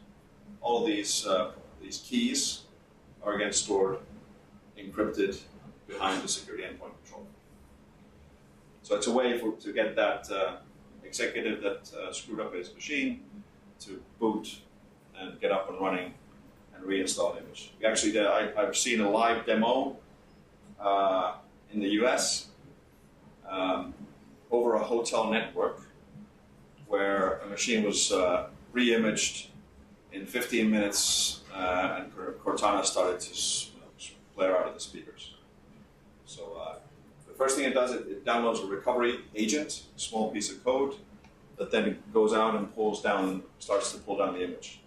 all of these keys are again stored encrypted behind the security endpoint controller. So it's a way to get that executive that screwed up his machine to boot and get up and running and reinstall an image. We actually did, I've seen a live demo in the US over a hotel network where a machine was re-imaged in 15 minutes and Cortana started to flare out of the speakers. So the first thing it does, it downloads a recovery agent, a small piece of code, that then goes out and starts to pull down the image.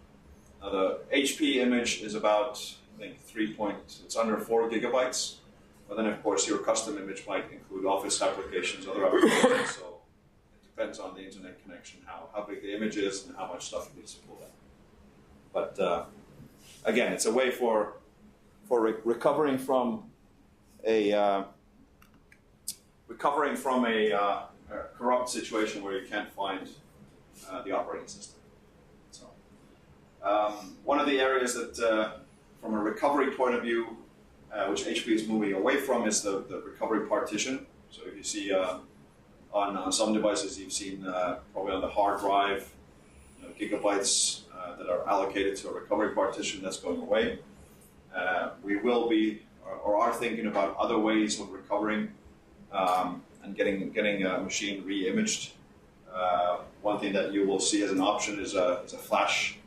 Now the HP image is about, I think, it's under 4 gigabytes. But then of course your custom image might include Office applications, other applications, so it depends on the internet connection, how big the image is and how much stuff it needs to pull down. But again, it's a way for recovering from a corrupt situation where you can't find the operating system. So, one of the areas that, from a recovery point of view, which HP is moving away from, is the recovery partition. So if you see on some devices, you've seen probably on the hard drive, gigabytes that are allocated to a recovery partition. That's going away. We will be or are thinking about other ways of recovering and getting a machine re-imaged. One thing that you will see as an option is a flash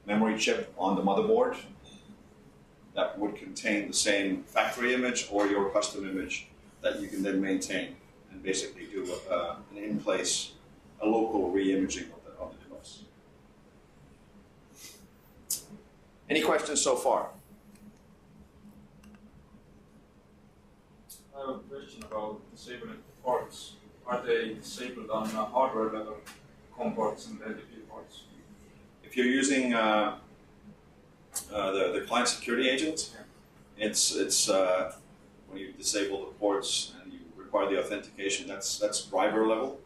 memory chip on the motherboard that would contain the same factory image or your custom image that you can then maintain and basically do an in-place, a local re-imaging of the device. Any questions so far? I have a question about disabling ports. Are they disabled on hardware level, COM ports and LDP ports? If you're using the client security agent, it's when you disable the ports and you require the authentication, that's driver level.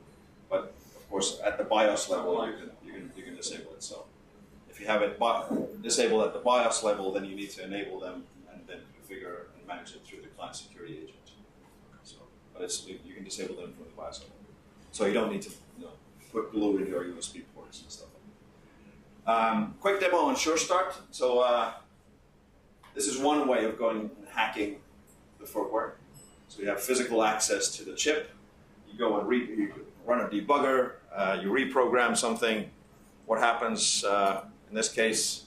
But of course, at the BIOS level, you can disable it. So if you have it disabled at the BIOS level, then you need to enable them and then configure and manage it through the client security agent. So, but you can disable them from the BIOS level. So you don't need to put glue in your USB ports and stuff. Quick demo on SureStart. So this is one way of going and hacking the firmware. So you have physical access to the chip. You go and you run a debugger. You reprogram something. What happens in this case?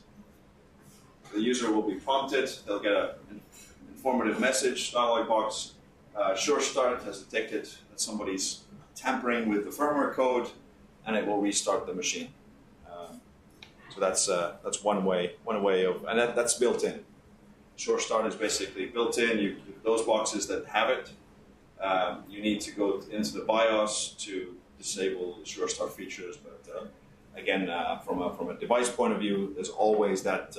The user will be prompted. They'll get an informative message dialog box. SureStart has detected that somebody's tampering with the firmware code, and it will restart the machine. So that's one way of, and that's built in. SureStart is basically built in. Those boxes that have it, you need to go into the BIOS to disable the SureStart features. But again, from a device point of view, there's always that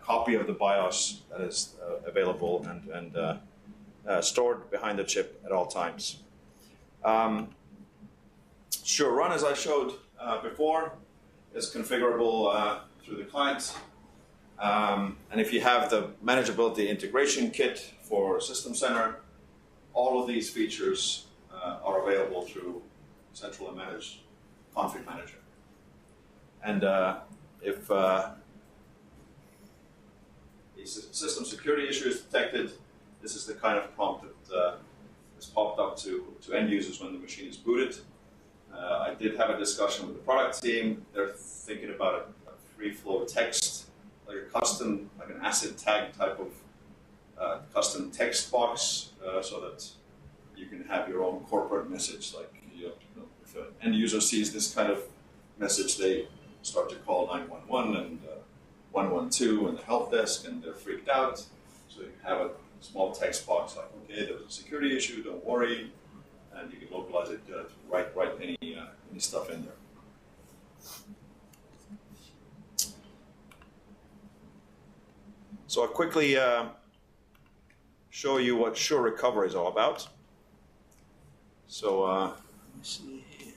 copy of the BIOS that is available and stored behind the chip at all times. SureRun, as I showed before, is configurable through the client. And if you have the manageability integration kit for System Center, all of these features are available through Central and Managed Config Manager. And if a system security issue is detected, this is the kind of prompt that is popped up to end users when the machine is booted. I did have a discussion with the product team. They're thinking about a free flow text, like a custom, like an ACID tag type of custom text box, so that you can have your own corporate message. Like, if an end user sees this kind of message, they start to call 911 and 112 and the help desk, and they're freaked out. So you have a small text box like, okay, there's a security issue, don't worry, and you can localize it to write any stuff in there. So I'll quickly show you what sure recovery is all about. So let me see here.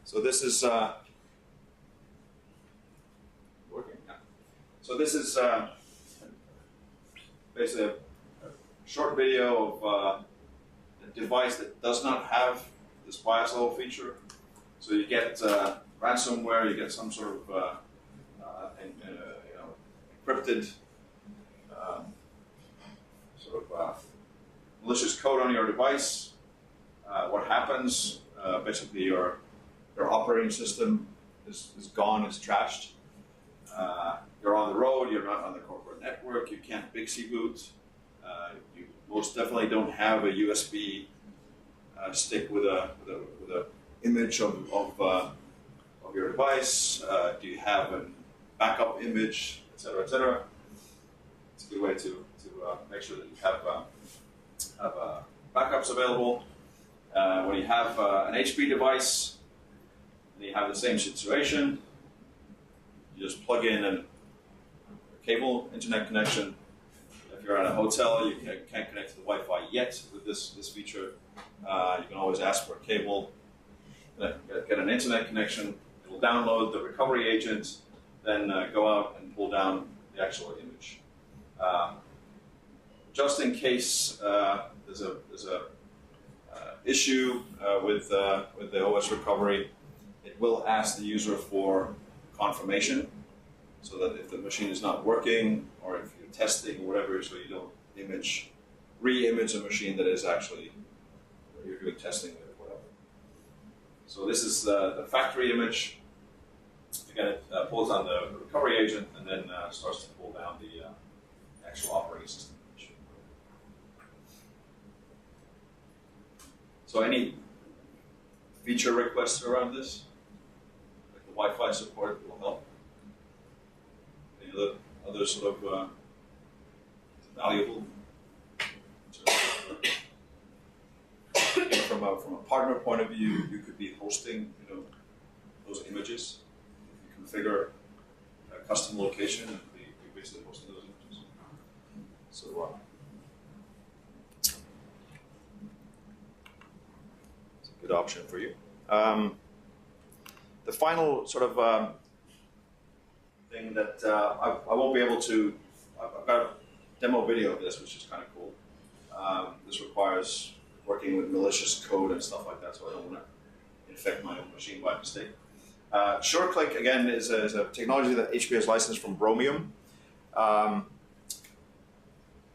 So this is working. Yeah. So this is basically a short video of a device that does not have this bias level feature. So you get ransomware, you get some sort of encrypted malicious code on your device. What happens? Basically, your operating system is gone, is trashed. You're on the road, you're not on the corporate network, you can't Bixby boot. You most definitely don't have a USB stick with a image of your device. Do you have a backup image, etc., etc.? It's a good way to make sure that you have backups available. When you have an HP device and you have the same situation, you just plug in a cable internet connection. If you're at a hotel, you can't connect to the Wi-Fi yet with this feature. You can always ask for a cable, get an internet connection. It will download the recovery agent, then go out and pull down the actual image. Just in case there's a issue with the OS recovery, it will ask the user for confirmation, so that if the machine is not working or if you're testing or whatever, so you don't re-image a machine that is actually you're doing testing with or whatever. So this is the factory image. Again, it pulls down the recovery agent and then starts to pull down the actual operating system image. So any feature requests around this? Like the Wi-Fi support will help. Any other sort of valuable? From a partner point of view, you could be hosting, those images. You configure a custom location and be basically hosting those images. So it's a good option for you. The final sort of thing that I won't be able to. I've got a demo video of this, which is kind of cool. This requires working with malicious code and stuff like that, so I don't want to infect my own machine by mistake. SureClick, again, is a technology that HP has licensed from Bromium.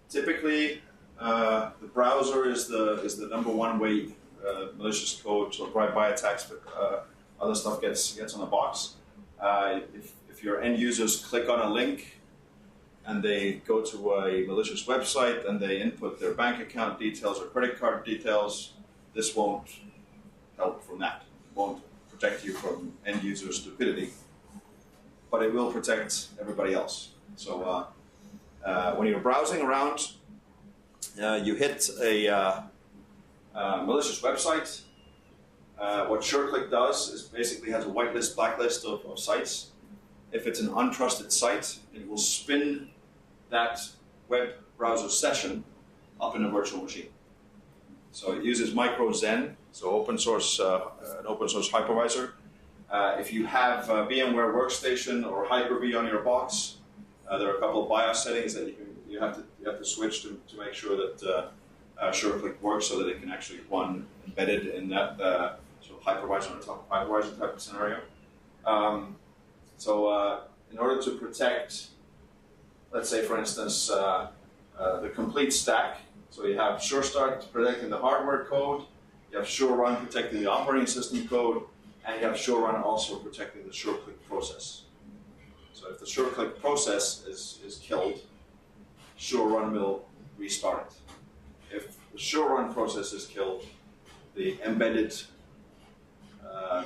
Typically, the browser is the number one way malicious code, so drive-by attacks, but other stuff gets on the box. If your end users click on a link and they go to a malicious website and they input their bank account details or credit card details, this won't help from that. It won't protect you from end user stupidity, but it will protect everybody else. So when you're browsing around, you hit a malicious website. What SureClick does is basically has a whitelist, blacklist of sites. If it's an untrusted site, it will spin that web browser session up in a virtual machine. So it uses micro-Zen, so an open source hypervisor. If you have VMware Workstation or Hyper-V on your box, there are a couple of BIOS settings that you have to switch to make sure that SureClick works, so that it can actually run embedded in that sort of hypervisor on top of hypervisor type of scenario. In order to protect, let's say for instance, the complete stack, so you have SureStart protecting the hardware code, you have SureRun protecting the operating system code, and you have SureRun also protecting the SureClick process. So if the SureClick process is killed, SureRun will restart it. if the sure run process is killed, the embedded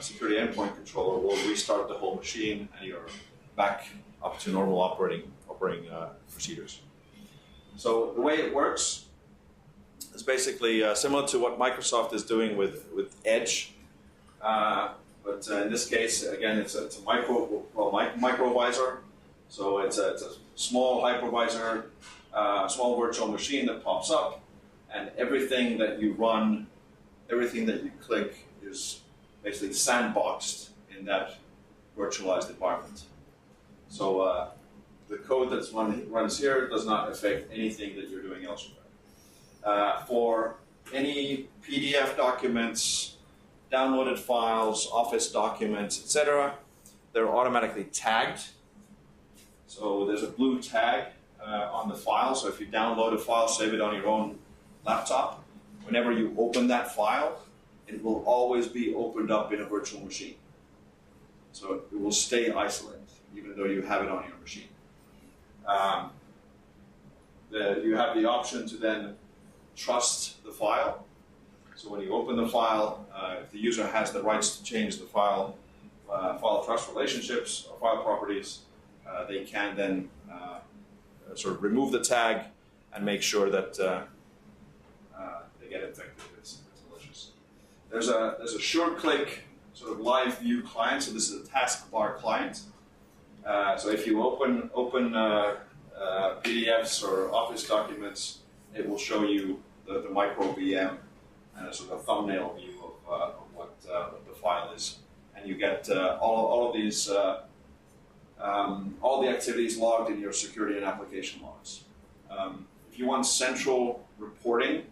security endpoint controller will restart the whole machine, and you're back up to normal operating procedures. So the way it works is basically similar to what Microsoft is doing with Edge, but in this case, again, it's a microvisor. So it's a small hypervisor, small virtual machine that pops up, and everything that you run, everything that you click is basically sandboxed in that virtualized environment. So the code that's runs here does not affect anything that you're doing elsewhere. For any PDF documents, downloaded files, Office documents, etc., they're automatically tagged. So there's a blue tag on the file. So if you download a file, save it on your own laptop, whenever you open that file, it will always be opened up in a virtual machine. So it will stay isolated, even though you have it on your machine. You have the option to then trust the file. So when you open the file, if the user has the rights to change the file trust relationships or file properties, they can then sort of remove the tag and make sure that they get infected. It's malicious. There's a SureClick sort of live view client. So this is a taskbar client. So if you open PDFs or Office documents, it will show you the micro VM and a sort of thumbnail view of what the file is, and you get all of these. All the activities logged in your security and application logs. If you want central reporting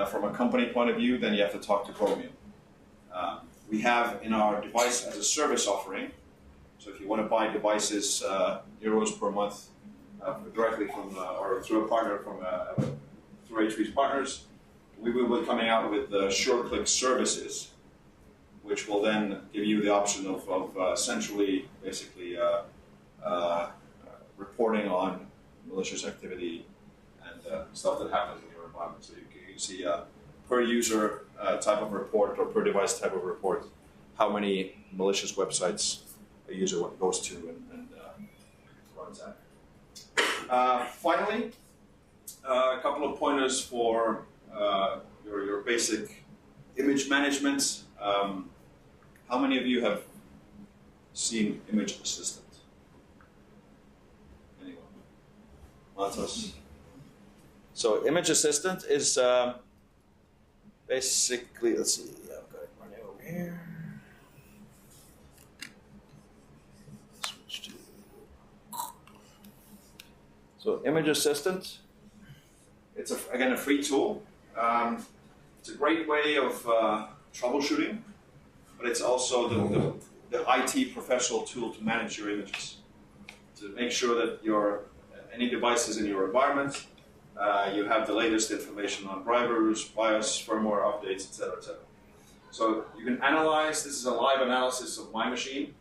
from a company point of view, then you have to talk to Chromium. We have in our device as a service offering, so if you want to buy devices euros per month directly from or through a partner through HP's partners, we will be coming out with SureClick services, which will then give you the option of centrally, basically, reporting on malicious activity and stuff that happens in your environment. So you can see per user type of report or per device type of report how many malicious websites a user goes to and runs at. Finally, a couple of pointers for your basic image management. How many of you have seen Image Assistant? Anyone? Matos? So Image Assistant is basically, let's see, I've got it running over here. Switch to. So Image Assistant, it's again a free tool. It's a great way of troubleshooting, but it's also the IT professional tool to manage your images, to make sure that any devices in your environment, you have the latest information on drivers, BIOS, firmware updates, etc., etc. So you can analyze. This is a live analysis of my machine.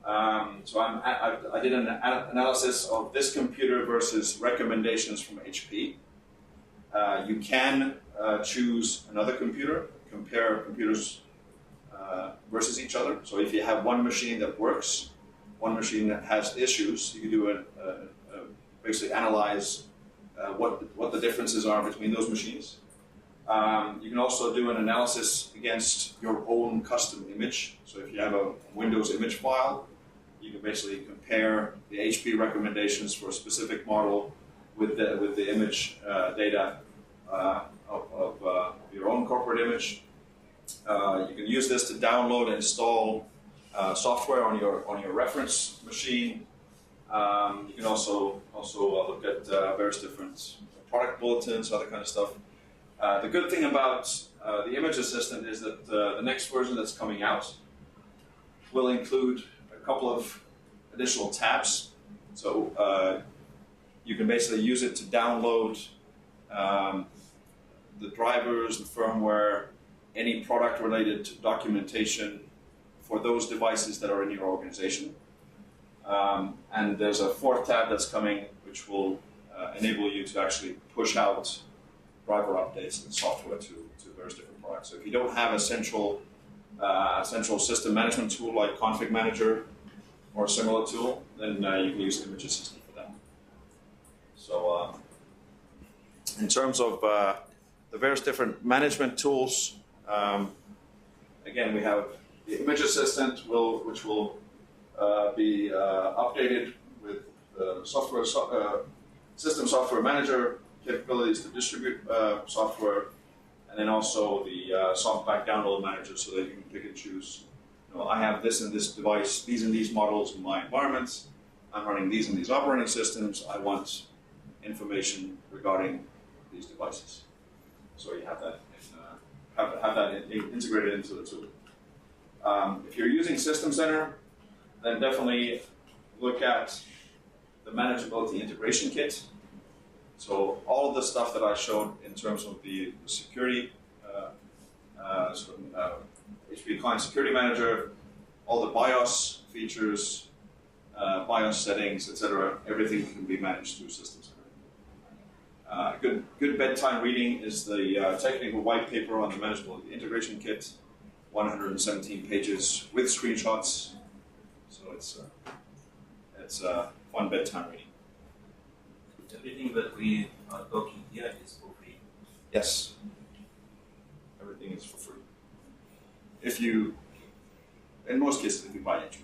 So I did an analysis of this computer versus recommendations from HP. You can choose another computer, compare computers versus each other. So if you have one machine that works, one machine that has issues, you can do basically analyze what the differences are between those machines. You can also do an analysis against your own custom image. So if you have a Windows image file, you can basically compare the HP recommendations for a specific model with the image data of your own corporate image. You can use this to download and install software on your reference machine. You can also look at various different product bulletins, other kind of stuff. The good thing about the Image Assistant is that the next version that's coming out will include a couple of additional tabs. So you can basically use it to download the drivers, the firmware, any product-related documentation for those devices that are in your organization. And there's a fourth tab that's coming, which will enable you to actually push out driver updates and software to various different products. So if you don't have a central system management tool like Config Manager or a similar tool, then you can use Image Assistant for that. So in terms of the various different management tools, again, we have the Image Assistant, which will be updated with system software manager capabilities to distribute software, and then also the softback download manager, so that you can pick and choose. I have this and this device, these and these models in my environments. I'm running these and these operating systems. I want information regarding these devices. So you have that integrated into the tool. If you're using System Center, then definitely look at the Manageability Integration Kit. So all of the stuff that I showed in terms of the security, HP Client Security Manager, all the BIOS features, BIOS settings, etc., everything can be managed through System Center. Good bedtime reading is the technical white paper on the Manageability Integration Kit, 117 pages with screenshots. So it's fun bedtime reading. Everything that we are talking here is for free. Yes. Everything is for free. In most cases, if you buy HP.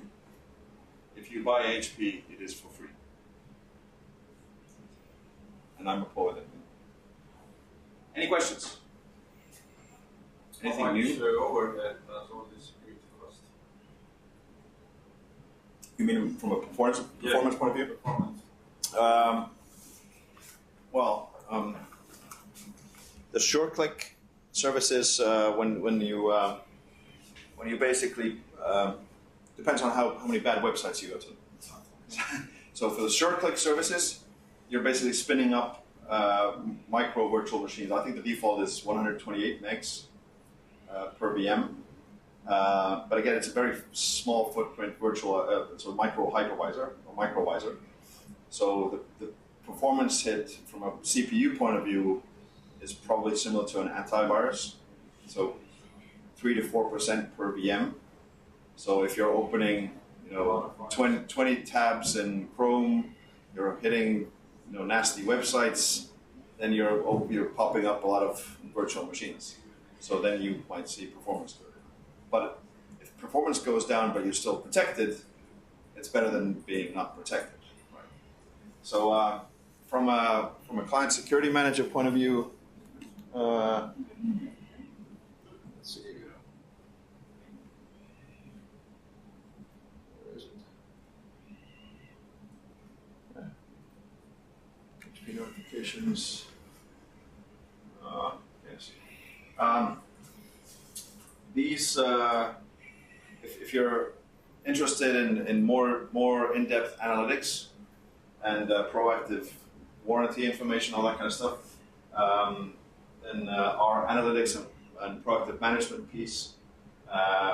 If you buy HP, it is for free. And I'm a poet. Any questions? Anything new? Overhead does all this security cost? You mean from a performance point of view? Performance. The short-click services, when you basically depends on how many bad websites you go to. So for the short-click services, you're basically spinning up micro virtual machines. I think the default is 128 megs per VM. But again, it's a very small footprint virtual, it's a micro hypervisor or microvisor. So the performance hit from a CPU point of view is probably similar to an antivirus. So 3 to 4% per VM. So if you're opening, 20 tabs in Chrome, you're hitting, nasty websites, then you're popping up a lot of virtual machines. So then you might see performance go down. But if performance goes down, but you're still protected, it's better than being not protected. Right? So from a client security manager point of view, let's see. Where is it? HP notifications. Yes. These, if you're interested in more in-depth analytics and proactive warranty information, all that kind of stuff, then our analytics and proactive management piece,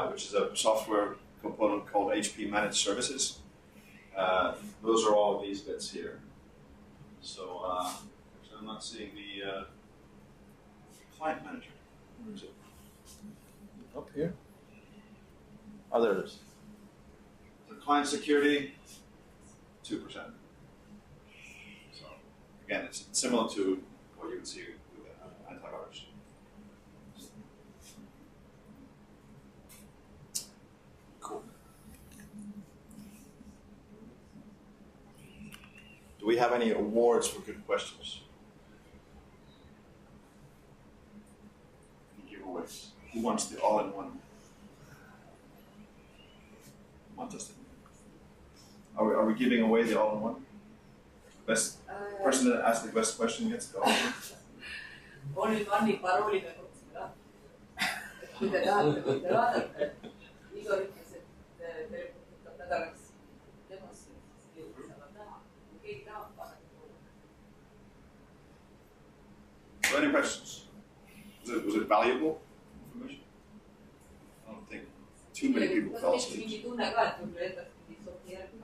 which is a software component called HP Managed Services, those are all these bits here. So actually I'm not seeing the client manager. Where is it? Up here? Oh, there it is. So client security, 2%. So again, it's similar to what you would see with antivirus. Cool. Do we have any awards for good questions? Any giveaways? Who wants the all-in-one? Are we giving away the all-in-one? Best person that asks the best question gets the all-in-one. All-in-one parooliga kutsuda. Kui te tahate vaadata, Igor ütles, et Telegruppi nädalaks demosse, siis saavad näha. Kui keegi tahab vaadata. So any questions? Was it valuable information? I don't think too many people fell asleep. Mingi tunne ka, et võib-olla edaspidi sobi järgi.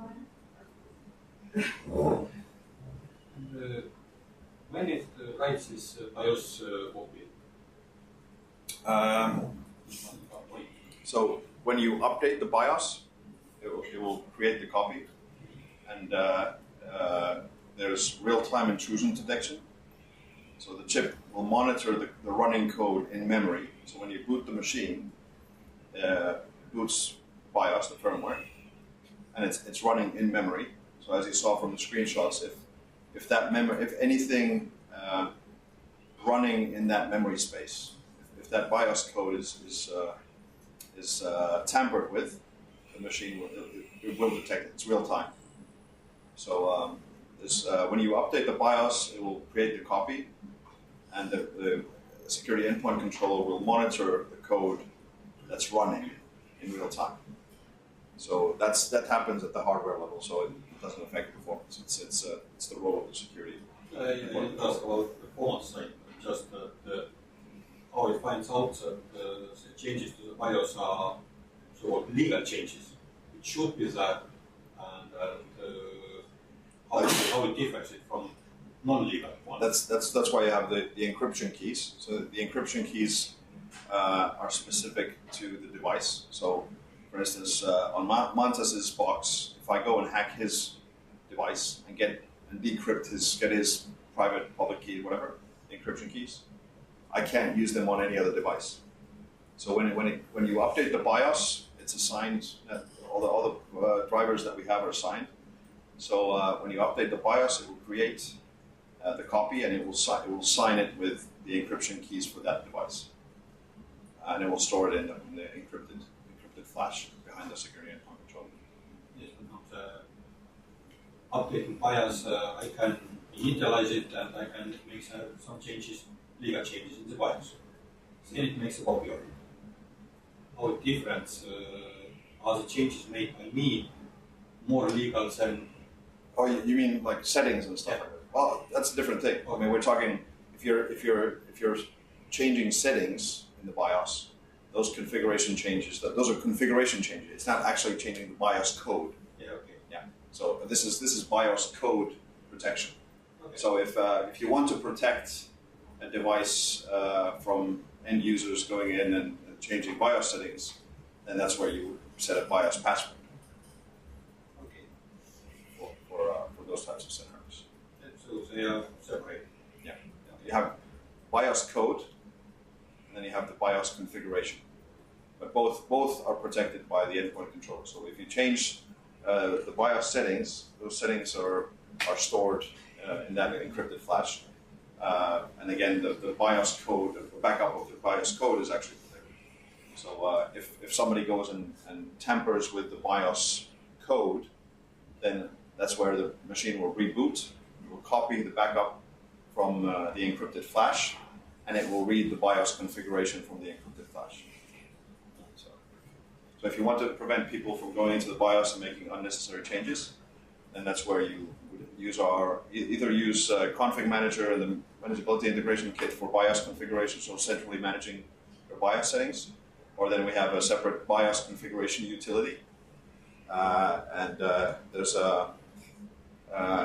when it writes this BIOS copy? So when you update the BIOS, it will create the copy, and there's real-time intrusion detection. So the chip will monitor the running code in memory. So when you boot the machine, it boots BIOS, the firmware, and it's running in memory. So as you saw from the screenshots, if anything running in that memory space, if that BIOS code is tampered with, the machine will detect it. It's real time. So when you update the BIOS, it will create the copy, and the security endpoint controller will monitor the code that's running in real time. So that happens at the hardware level, so it doesn't affect performance. It's the role of the security. I didn't ask about the performance side, just how it finds out that the changes to the BIOS are so legal changes. It should be that, and how it differs it from non-legal ones. That's why you have the encryption keys. So the encryption keys are specific to the device. So, for instance, on Mantas's box, if I go and hack his device and decrypt get his private, public key, whatever, encryption keys, I can't use them on any other device. So when you update the BIOS, it's assigned. All the drivers that we have are assigned. So when you update the BIOS, it will create the copy, and it will sign it with the encryption keys for that device, and it will store it in the encrypted flash behind the security endpoint controller. Yes, but updating BIOS, I can initialize it and I can make some changes, legal changes in the BIOS. Then it makes a copy of it. How different are the changes made by me more legal than? Oh, you mean like settings and stuff? Yeah. Like that? Well, that's a different thing. I mean, we're talking if you're changing settings in the BIOS, those configuration changes. Those are configuration changes. It's not actually changing the BIOS code. Yeah. Okay. Yeah. So this is BIOS code protection. Okay. So if you want to protect a device from end users going in and changing BIOS settings, then that's where you set a BIOS password. Okay. For those types of scenarios. So they are separate. Yeah. You have BIOS code, and then you have the BIOS configuration. But both are protected by the endpoint controller. So if you change the BIOS settings, those settings are stored in that encrypted flash. And again, the BIOS code, the backup of the BIOS code is actually protected. So if somebody goes and tampers with the BIOS code, then that's where the machine will reboot. It will copy the backup from the encrypted flash, and it will read the BIOS configuration from the encrypted flash. So if you want to prevent people from going into the BIOS and making unnecessary changes, then that's where you would use either use Config Manager and the Manageability Integration Kit for BIOS configuration, so centrally managing your BIOS settings, or then we have a separate BIOS configuration utility. And there's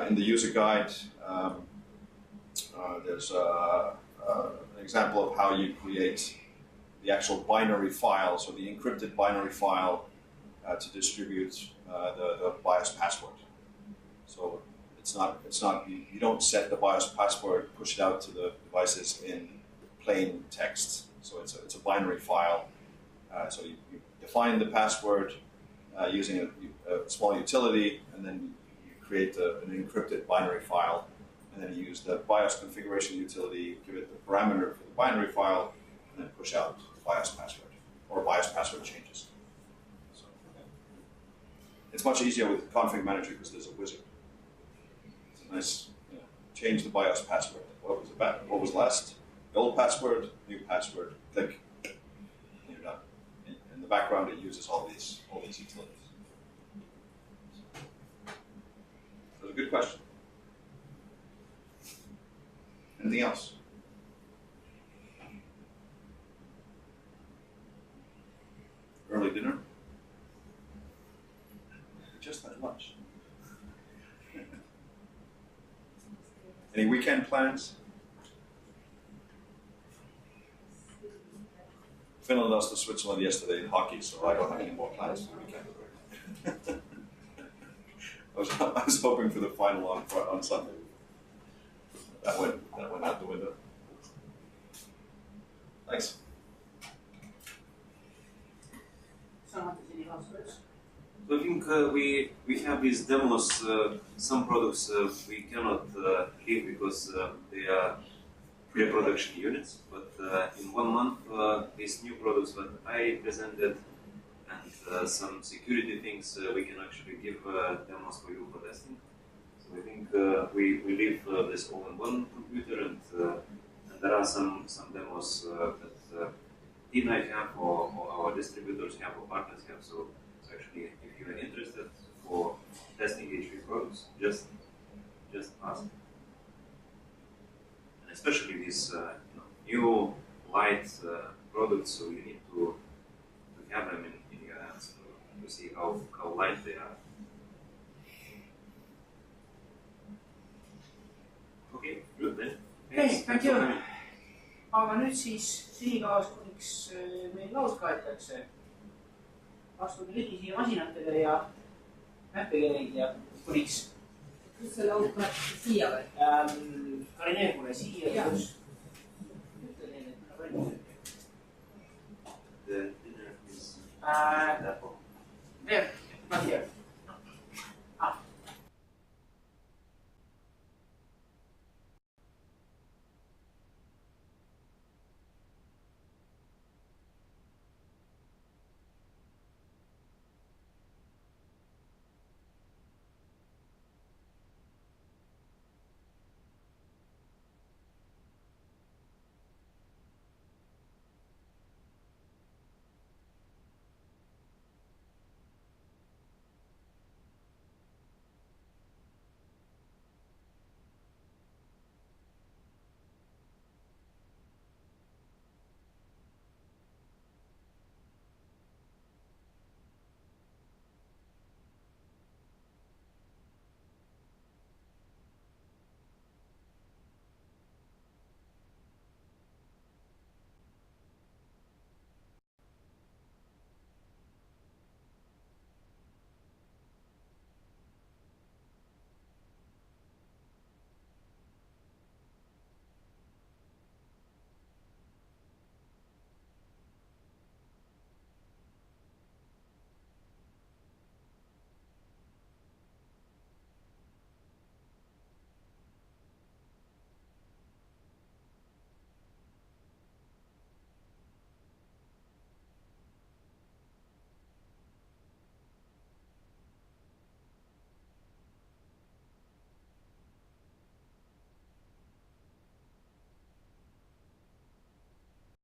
in the user guide, there's an example of how you create the actual binary file, so the encrypted binary file to distribute the BIOS password. So it's not you don't set the BIOS password, push it out to the devices in plain text. So it's a binary file. So you define the password using a small utility, and then you create an encrypted binary file, and then you use the BIOS configuration utility, give it the parameter for the binary file, and then push out the BIOS password or BIOS password changes. So, it's much easier with Config Manager because there's a wizard. It's a nice, change the BIOS password. What was last? The old password, new password, click, and you're done. In the background, it uses all these utilities. So it's a good question. Anything else? Early dinner? We just had lunch. Any weekend plans? Finland lost to Switzerland yesterday in hockey, so I don't have any more plans for the weekend. I was hoping for the final on Sunday. That went out the window. Thanks. Someone has any answers? So I think we have these demos. Some products we cannot leave because they are pre-production units. But in 1 month, these new products that I presented and some security things we can actually give demos for you for testing. So I think we leave this all in one computer, and there are some demos that team I have or our distributors have or partners have. So actually, if you are interested for testing HP products, just ask. And especially these new light products, so you need to have them in your hands to see how light they are. Okay, good then. Okay, thank you. Aga nüüd siis senikaas, kuniks meil laud kaetakse, astuge ligi siia masinatele ja näppige neid ja kuniks. Kus see laud kaetakse siia või? Karinee kuule siia ja kus. Ütle neile, et nad valmis. The dinner is